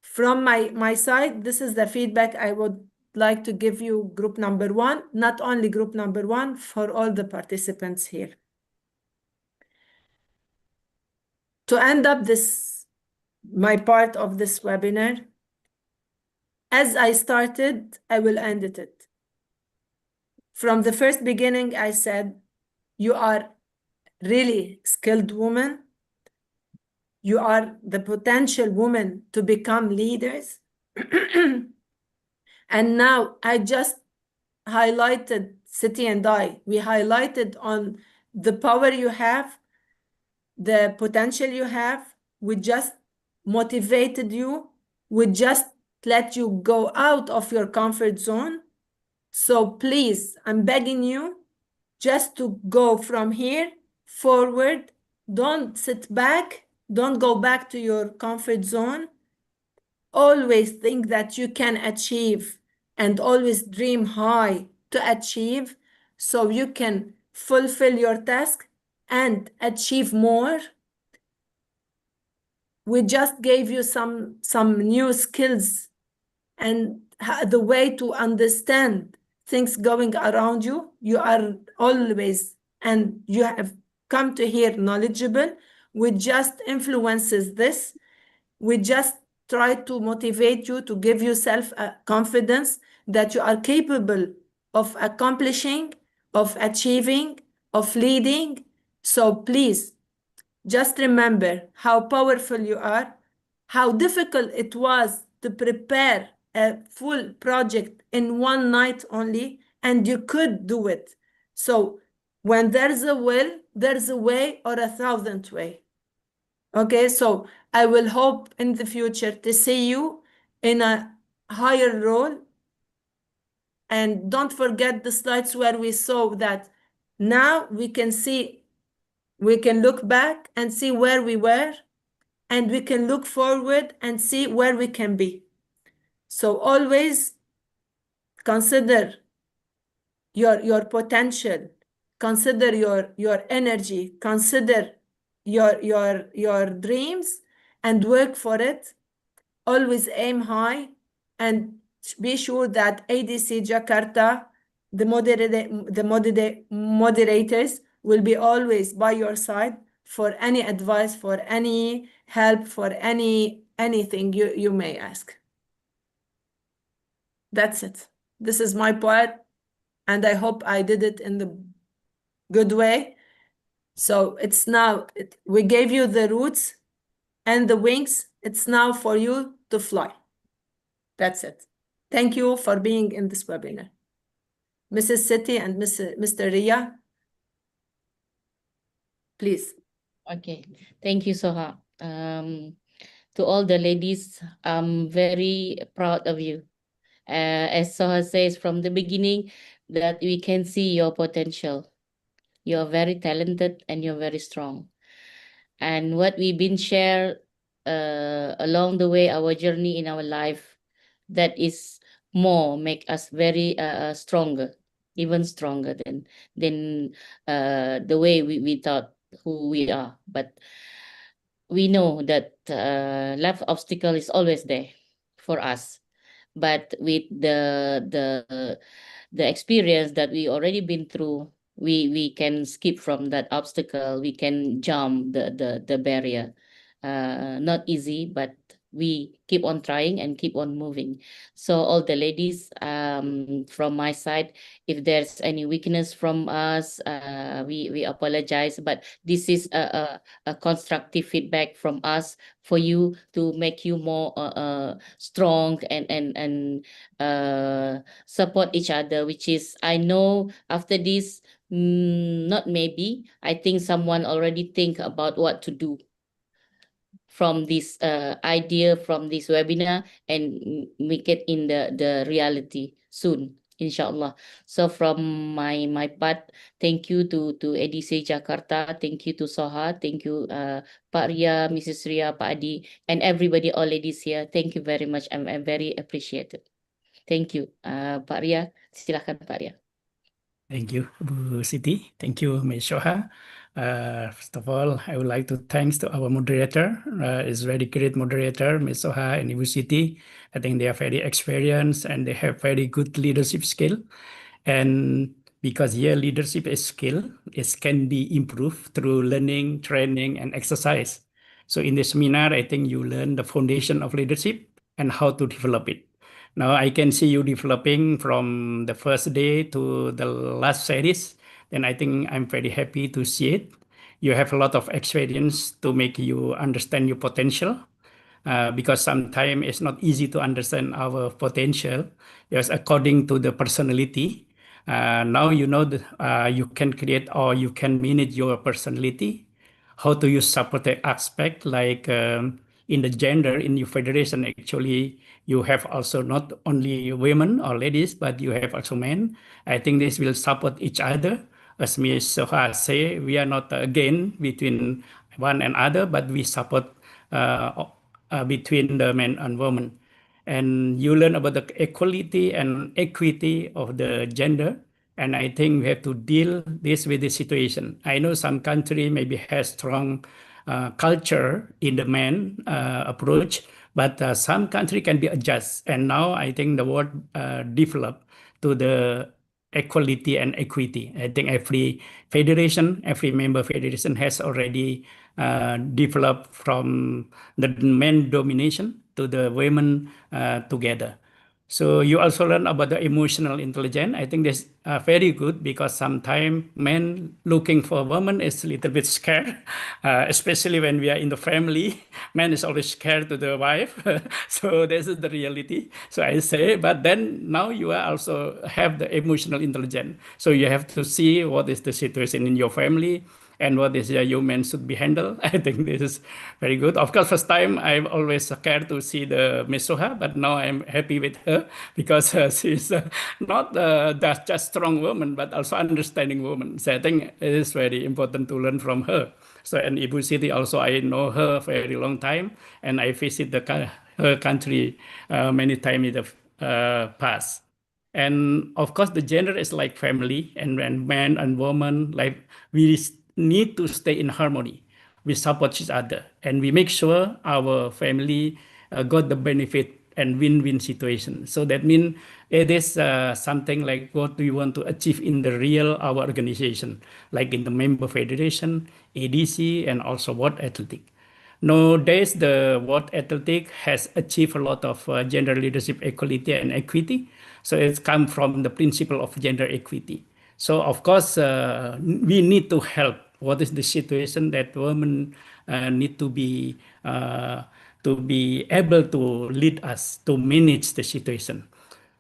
from my side, this is the feedback I would like to give you, group number 1, not only group number 1, for all the participants here. To end up my part of this webinar, as I started, I will end it. From the first beginning, I said, you are really skilled women. You are the potential women to become leaders. And now I just highlighted, City and I, we highlighted on the power you have, the potential you have. We just motivated you. We just let you go out of your comfort zone. So please, I'm begging you just to go from here forward. Don't sit back. Don't go back to your comfort zone. Always think that you can achieve and always dream high to achieve so you can fulfill your task and achieve more. We just gave you some new skills and the way to understand things going around you. You are always, and you have come to here knowledgeable. We just influences this. We just try to motivate you, to give yourself confidence that you are capable of accomplishing, of achieving, of leading. So please, just remember how powerful you are, how difficult it was to prepare a full project in one night only, and you could do it. So when there's a will, there's a way or 1,000 ways. Okay, so I will hope in the future to see you in a higher role. And don't forget the slides where we saw that now we can see, we can look back and see where we were, and we can look forward and see where we can be. So always consider your potential, consider your energy, consider your dreams and work for it. Always aim high and be sure that ADC Jakarta, the moderators will be always by your side for any advice, for any help, for anything you may ask. That's it. This is my part, and I hope I did it in the good way. So it's now, we gave you the roots and the wings. It's now for you to fly. That's it. Thank you for being in this webinar. Mrs. City and Mr. Ria, please. Okay, thank you, Soha. To all the ladies, I'm very proud of you. As Soha says from the beginning, that we can see your potential. You're very talented and you're very strong. And what we've been shared along the way, our journey in our life, that is more make us very stronger, even stronger than the way we thought who we are. But we know that life obstacle is always there for us. But with the experience that we already been through, we can skip from that obstacle. We can jump the barrier. Not easy, but we keep on trying and keep on moving. So all the ladies, from my side, if there's any weakness from us, we apologize. But this is a constructive feedback from us for you to make you more strong and support each other. Which is, I know after this, not maybe, I think someone already think about what to do from this idea, from this webinar, and make it in the reality soon, inshallah. So from my part, thank you to ADC Jakarta, thank you to Soha, thank you Pak Ria, Mrs. Ria, Pak Adi, and everybody, all ladies here. Thank you very much. I'm very appreciated. Thank you. Pak Ria, silakan Pak Ria. Thank you, Bu Siti. Thank you, Ms. Soha. First of all, I would like to thanks to our moderator. It's very great moderator, Ms. Soha and Ibu Siti. I think they are very experienced and they have very good leadership skill. And because here leadership is skill, it can be improved through learning, training, and exercise. So in this seminar, I think you learn the foundation of leadership and how to develop it. Now I can see you developing from the first day to the last series. And I think I'm very happy to see it. You have a lot of experience to make you understand your potential. because sometimes it's not easy to understand our potential, just according to the personality. Now you know that you can create or you can manage your personality, how to use supportive aspect like in the gender in your federation. Actually, you have also not only women or ladies, but you have also men. I think this will support each other. As Ms. Soha say, we are not again between one and other, but we support between the men and women. And you learn about the equality and equity of the gender. And I think we have to deal this with the situation. I know some country maybe has strong culture in the man approach, but some country can be adjust. And now I think the world developed to the equality and equity. I think every federation, every member federation has already developed from the men domination to the women together. So you also learn about the emotional intelligence. I think that's very good because sometimes men looking for women is a little bit scared, especially when we are in the family. Man is always scared to the wife. So this is the reality. So I say, but then now you are also have the emotional intelligence. So you have to see what is the situation in your family and what is your men should be handled. I think this is very good. Of course, first time I'm always scared to see the Ms. Soha, but now I'm happy with her because she's not just strong woman, but also understanding woman. So I think it is very important to learn from her. So in Ibu Siti also, I know her for a very long time, and I visit her country many times in the past. And of course, the gender is like family, and when man and woman, like we need to stay in harmony. We support each other, and we make sure our family got the benefit and win-win situation. So that means it is something like what we want to achieve in the real our organization, like in the member federation, ADC, and also World Athletic. Nowadays, the World Athletic has achieved a lot of gender leadership equality and equity. So it's come from the principle of gender equity. So of course, we need to help. What is the situation that women need to be able to lead us to manage the situation.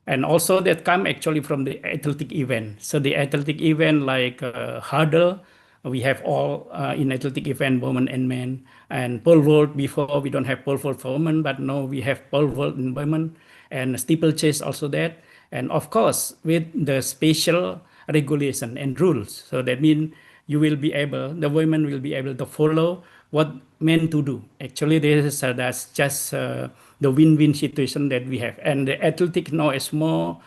And also that come actually from the athletic event. So the athletic event like hurdle, we have all in athletic event, women and men, and pole vault. Before we don't have pole vault for women, but now we have pole vault in women, and steeplechase also that. And of course, with the special regulation and rules. So that means you will be able, the women will be able to follow what men to do. Actually, this is that's just the win-win situation that we have. And the athletic now is more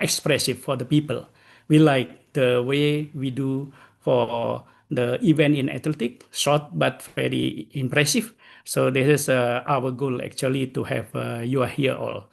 expressive for the people. We like the way we do for the event in athletic, short but very impressive. So this is our goal actually to have you are here all.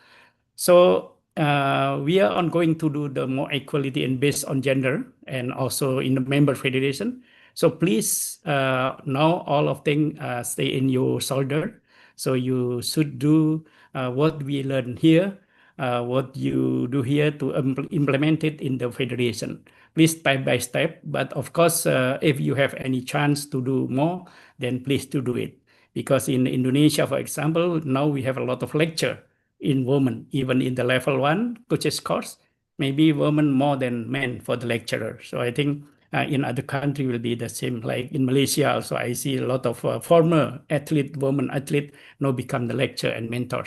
So we are on going to do the more equality and based on gender and also in the member federation. So please now all of things stay in your shoulder. So you should do what we learn here, what you do here to implement it in the federation. Please step by step. But of course, if you have any chance to do more, then please to do it. Because in Indonesia, for example, now we have a lot of lecture in women, even in the level 1 coaches course, maybe women more than men for the lecturer. So I think in other country will be the same. Like in Malaysia also, I see a lot of former athlete, women athlete now become the lecturer and mentor.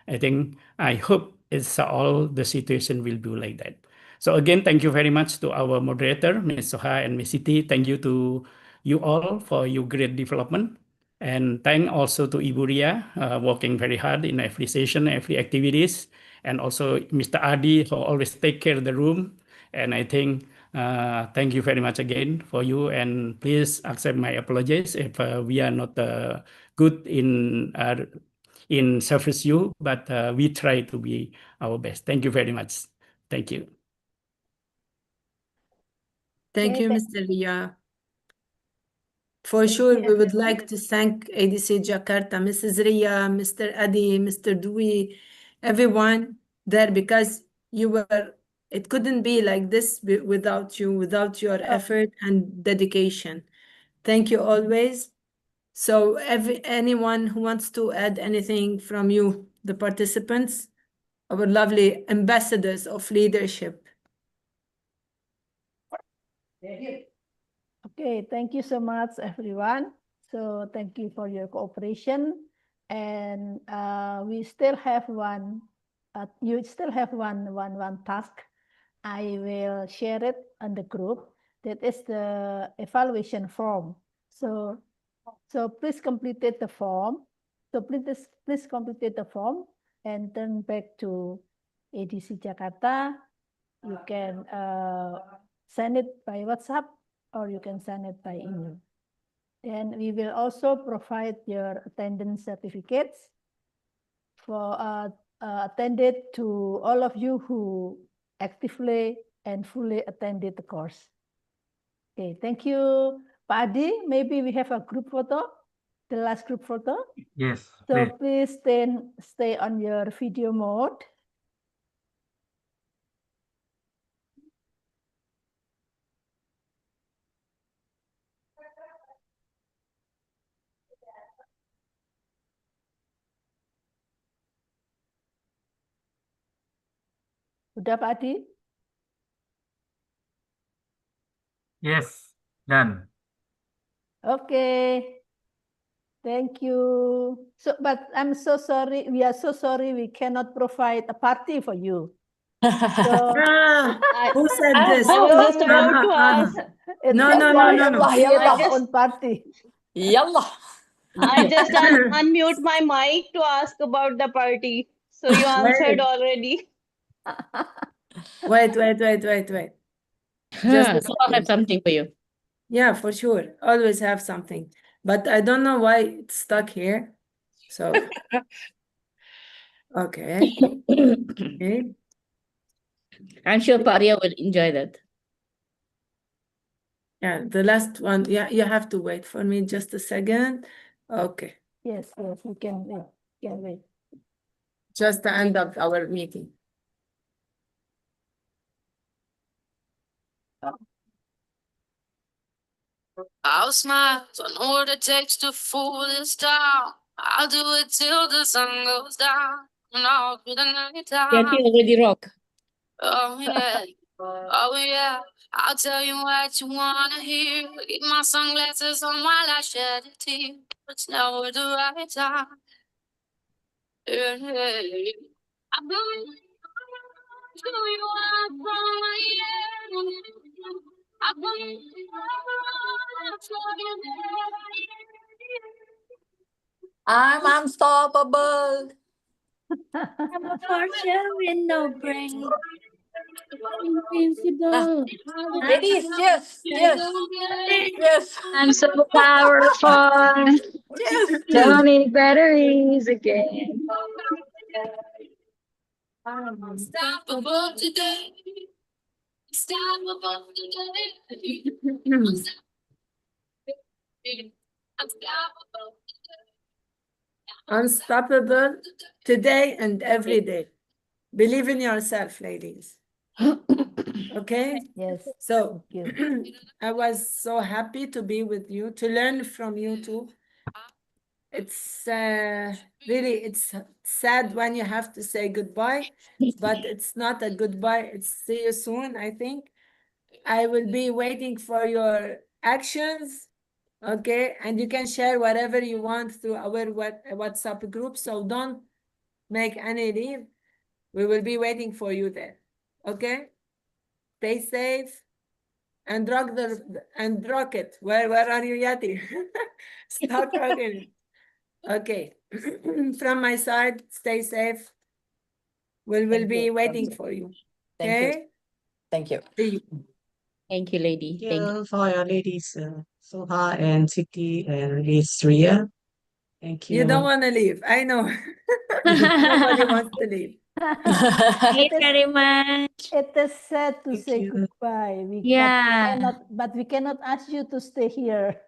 I hope it's all the situation will be like that. So again, thank you very much to our moderator, Ms. Soha and Ms. Siti. Thank you to you all for your great development. And thank also to Ibu Ria, working very hard in every session, every activities. And also Mr. Adi, who always take care of the room. And I think, thank you very much again for you. And please accept my apologies if we are not good in service you, but we try to be our best. Thank you very much. Thank you. Thank you, Mr. Ria. For sure, we would like to thank ADC Jakarta, Mrs. Ria, Mr. Adi, Mr. Dewey, everyone there, because it couldn't be like this without you, without your effort and dedication. Thank you always. So anyone who wants to add anything from you, the participants, our lovely ambassadors of leadership. Okay, thank you so much, everyone. So thank you for your cooperation. And we still have you still have one task. I will share it on the group. That is the evaluation form. So please complete the form. So please complete the form and turn back to ADC Jakarta. You can send it by WhatsApp or you can send it by email. Then we will also provide your attendance certificates for attended to all of you who actively and fully attended the course. Okay, thank you, Pak Adi. Maybe we have a group photo, the last group photo. Yes, So please. please stay on your video mode. Udah Pak Adi? Yes, done. Okay. Thank you. So, but I'm so sorry. We are so sorry we cannot provide a party for you. So, Who said this? I was just about to ask. No. Our own party. Yallah. I just unmute my mic to ask about the party. So you answered already. Wait. Just a So I'll have second. something for you. Yeah, for sure. Always have something. But I don't know why it's stuck here. So, okay. Okay. I'm sure Paria will enjoy that. Yeah, the last one. Yeah, you have to wait for me just a second. Okay. Yes, we can wait. Can wait. Just the end of our meeting. I'll smile, so I know what it takes to fool this town. I'll do it till the sun goes down and all through the night time. Can you already rock? Oh yeah, I'll tell you what you wanna hear. Keep my sunglasses on while I shed a tear. It's never the right time. Yeah. I'm going to you up from my end. I'm going I'm unstoppable. I'm a fortune with no brain. Invincible. Ladies, yes. I'm so powerful. Yes. Don't need batteries again. Unstoppable today. Unstoppable today. Unstoppable today and every day. Believe in yourself, ladies. Okay? Yes. So Thank you. I was so happy to be with you, to learn from you too. It's really, it's sad when you have to say goodbye, but it's not a goodbye. It's see you soon, I think. I will be waiting for your actions. Okay, and you can share whatever you want through our WhatsApp group. So don't make any leave. We will be waiting for you there. Okay, stay safe and rock it. Where are you, Yati? Start rocking. Okay, from my side, stay safe. We will be waiting for you. Thank you. Okay. Thank you. See you. Thank you, lady. Thank Thank you. you for your ladies, Soha and Siti and Miss Ria. Thank You don't you. want to leave. I know. Nobody wants to leave. Thank you very much. It is sad to Thank say you. goodbye. Yeah. But we cannot ask you to stay here.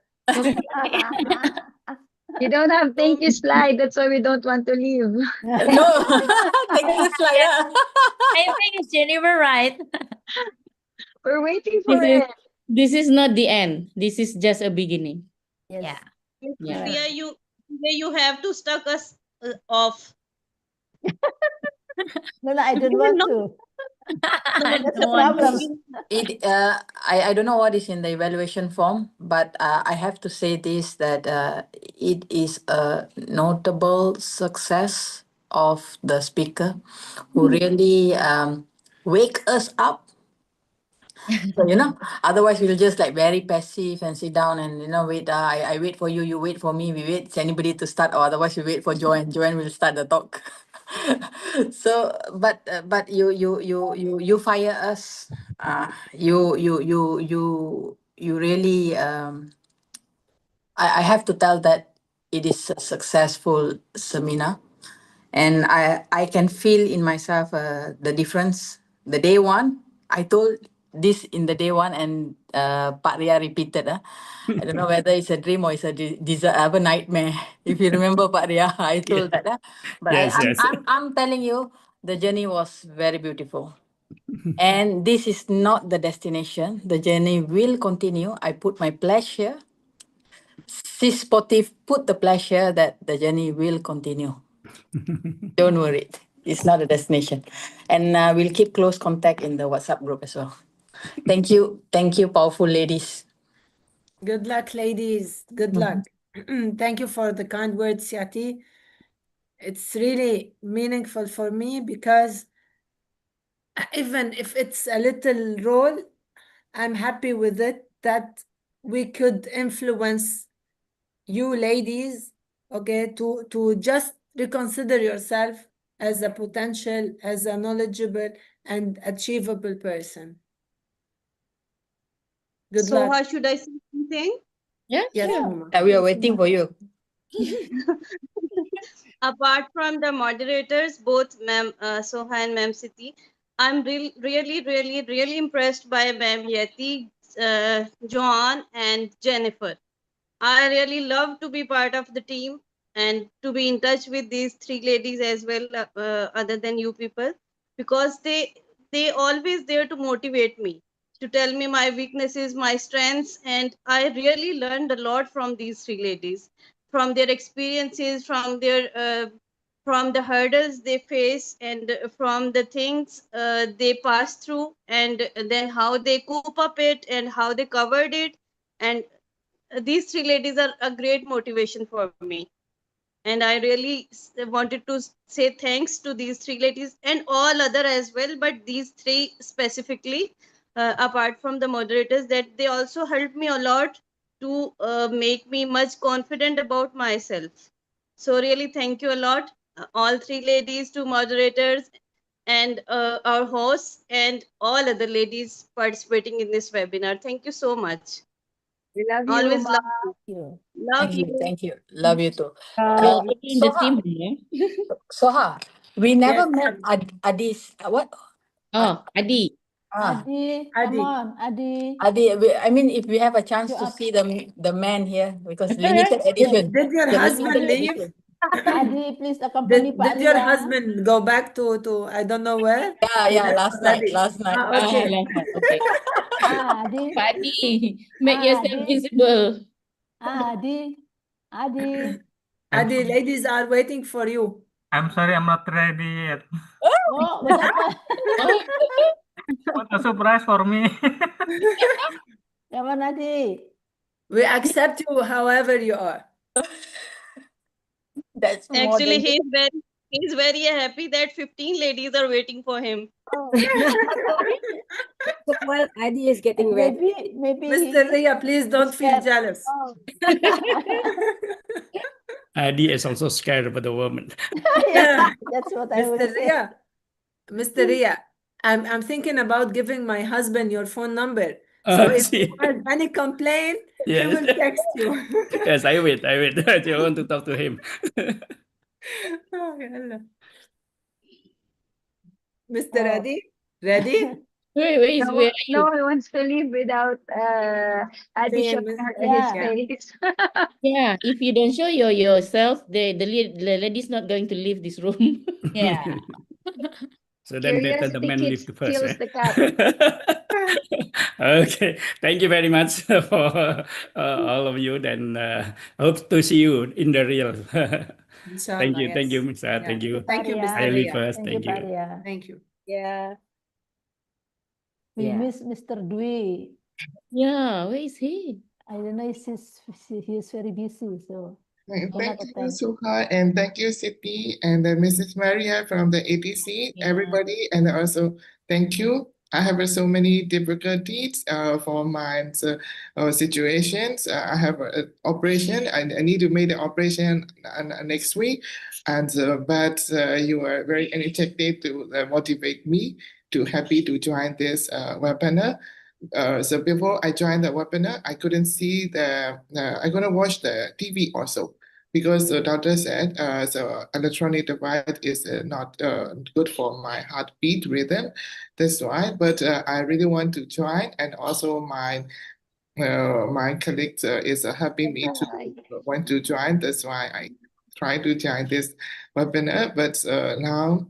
You don't have thank you slide. That's why we don't want to leave. No, thank you, Slaya. I think it's Jennifer, right? We're waiting for This is it. this is not the end. This is just a beginning. Yes. Yeah. Yeah. Priya, you have to stuck us off. No, I don't You will want not. to. No, That's the No, problem. I don't know what is in the evaluation form, but I have to say this that it is a notable success of the speaker who really wake us up. So, otherwise we'll just like very passive and sit down and wait. I wait for you, you wait for me. We wait for anybody to start, or otherwise we wait for Joanne. Joanne will start the talk. So, but you fire us. You really. I have to tell that it is a successful seminar, and I can feel in myself the difference. The day one, I told this in the day one, and Pak Ria repeated. I don't know whether it's a dream or it's a nightmare. If you remember, Pak Ria, I told that. But Yes, yes. I'm telling you, the journey was very beautiful. And this is not the destination. The journey will continue. I put my pledge here. Sis Sportive put the pledge here that the journey will continue. Don't worry. It's not a destination. And we'll keep close contact in the WhatsApp group as well. Thank you. Thank you, powerful ladies. Good luck, ladies. Good luck. Thank you for the kind words, Yati. It's really meaningful for me because even if it's a little role, I'm happy with it that we could influence you ladies, okay, to just reconsider yourself as a potential, as a knowledgeable and achievable person. Good So, luck. how should I say something? Yeah, Yes, sure. Uma. We are waiting for you. Apart from the moderators, both Ma'am Soha and Ma'am Siti, I'm really impressed by Ma'am Yeti, Joan, and Jennifer. I really love to be part of the team and to be in touch with these three ladies as well, other than you people, because they always there to motivate me, to tell me my weaknesses, my strengths, and I really learned a lot from these three ladies, from their experiences, from the hurdles they face, and from the things they pass through, and then how they cope up it and how they covered it. And these three ladies are a great motivation for me. And I really wanted to say thanks to these three ladies and all other as well, but these three specifically, apart from the moderators, that they also helped me a lot to make me much confident about myself. So really thank you a lot, all three ladies, two moderators, and our hosts, and all other ladies participating in this webinar. Thank you so much. We love you, Always Ma. love you. Love you. Thank you. Love you too. You're already in the team, yeah? Soha, we never Yes. met Adis. What? Oh, Adi. Adi, Adi. come on, Adi. Adi, I mean, if we have a chance You to up. see the man here, because limited edition. Did your The husband limited leave? edition. Adi, please accompany Did Pak your Ria. husband go back to I don't know where? Yeah, That's last night. Adi. Last night. Ah, okay. Okay. Adi, Adi, make yourself Adi, visible. Adi, Adi. Adi, ladies are waiting for you. I'm sorry, I'm not ready yet. Oh, what happened? What a surprise for me. Come on, Adi. We accept you however you are. That's more Actually, than he's very happy that 15 ladies are waiting for him. Oh. So while Adi is getting ready, Maybe Mr. Ria, please don't feel scared. jealous. Oh. Adi is also scared about the woman. Yeah, that's what I would Mr. say. Ria, Mr. Ria, I'm thinking about giving my husband your phone number. So if he See. has any complaint, he Yes. will text you. Yes, I wait. I want to talk to him. Oh, yalla. Mr. Adi, ready? Where No, are you? no one wants to live without Adi Saying showing her Yeah. his face. Yeah, if you don't show yourself, the lady is not going to leave this room. Yeah. So then better the man Curiosity live first. kills the cat. Okay, thank you very much for all of you. Then hope to see you in the real. Thank Inshallah, you, yes. Mr. Thank you. Thank you, Mr. I leave Ria. first. Thank you, Thank you. Paria. Thank you. Yeah. We Yeah. miss Mr. Dwi. Yeah, where is he? I don't know, he's very busy, so Thank cannot you, attend. Suha, and thank you, Siti, and Mrs. Maria from the ATC, everybody, and also thank you. I have so many difficulties for my situations. I have an operation. I need to make the operation next week, and but you are very energetic to motivate me to happy to join this webinar. So before I joined the webinar, I couldn't see I couldn't watch the TV also because the doctor said the electronic device is not good for my heartbeat rhythm. That's why. But I really want to join, and also my colleague is helping me to want to join. That's why I try to join this webinar. But now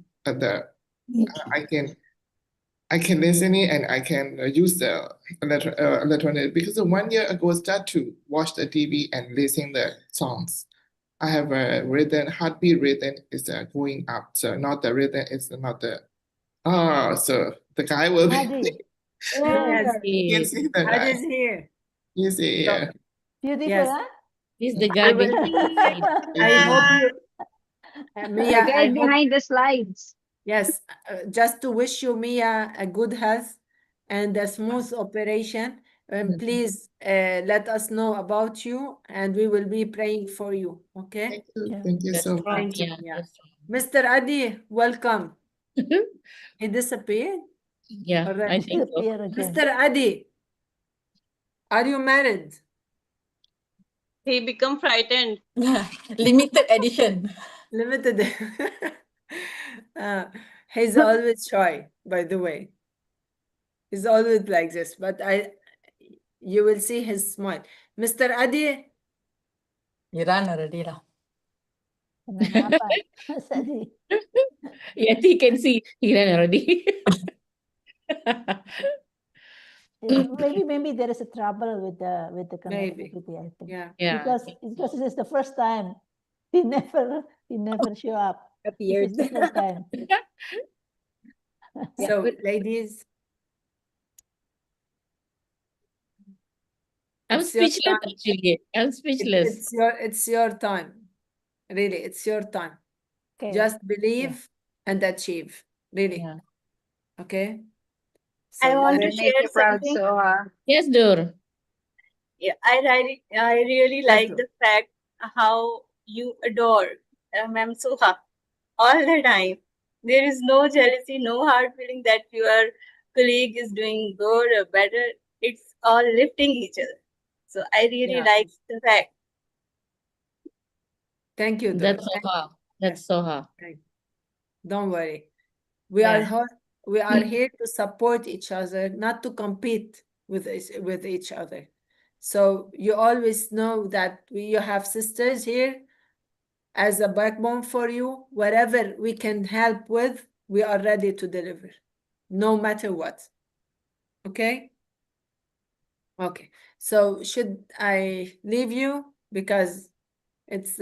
I can listen in and I can use the electronic because 1 year ago I started to watch the TV and listen the songs. I have a rhythm, heartbeat rhythm is going up. So not the rhythm is not the so the guy will be Adi. Yes. you can see the guy. Adi's here. You see, So, yeah. Beautiful, yes. huh? He's the I guy will. behind. I hope you, Mia. The I guy hope. behind the slides. Yes, just to wish you, Mia, a good health and a smooth operation. And please let us know about you, and we will be praying for you. Okay? Thank you so much. Thank you. Yeah, Yeah. that's Mr. Adi, welcome. He disappeared? yeah, All I right. think so. Disappear again. Mr. Adi, are you married? He become frightened. Limited edition. Limited. He's always shy, by the way. He's always like this, but you will see his smile. Mr. Adi, You ran already lah. Kenapa? Mas Adi. Yes, he can see. He ran already. Maybe there is a trouble with the maybe. connectivity, I think. Yeah. Yeah. Because this is the first time he never show up. Appeared. This is the first time. So, ladies, I'm it's your speechless time. actually. I'm speechless. It's your time. Really, it's your time. Okay. Just believe and achieve. Really. Yeah. Okay? I So, want We'll to make share you proud, something. Soha. Yes, Dur. Yeah, I really Yes, like Dur. the fact how you adore Ma'am Soha all the time. There is no jealousy, no hard feeling that your colleague is doing good or better. It's all lifting each other. So I really Yeah. like the fact. Thank you, Dur. That's Thank Soha. That's Soha. you. Don't worry. We Yeah. are here to support each other, not to compete with each other. So you always know that you have sisters here as a backbone for you. Whatever we can help with, we are ready to deliver, no matter what. Okay? Okay. So should I leave you because it's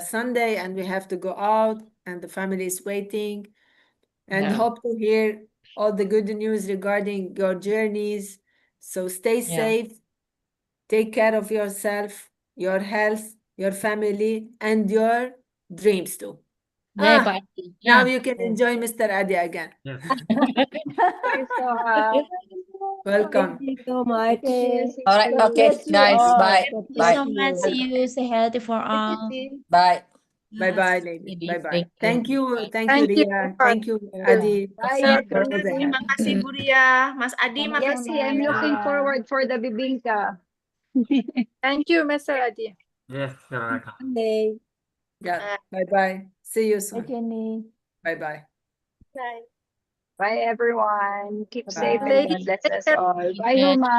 Sunday and we have to go out and the family is waiting, and Yeah. hope to hear all the good news regarding your journeys. So stay Yeah. safe, take care of yourself, your health, your family, and your dreams too. Yeah, Pak Adi. Now Yeah. you can enjoy Mr. Adi again. Yes. Thank you, Soha. Welcome. Thank you so much. Okay. All right. God Okay, bless you guys. all. Bye. God Thank you bless so much. you. See you. Stay healthy for all. Bye. Bye-bye, Yes. ladies. Ladies, Bye-bye. thank you. Thank you, Thank you. Ria. Thank you, Yeah. Adi. Bye, Terima for all the everyone. help. kasih Bu Ria, Mas Adi, Sama-sama, Yes, I'm looking Ria. forward for the bibingka. Thank you, Mr. Adi. Yes, you're welcome. Monday. Yeah. Bye-bye. See you Bye, soon. Jenny. Bye-bye. Bye. Bye, everyone. Keep safe Bye. and God bless us all. Bye, Yeah. Huma.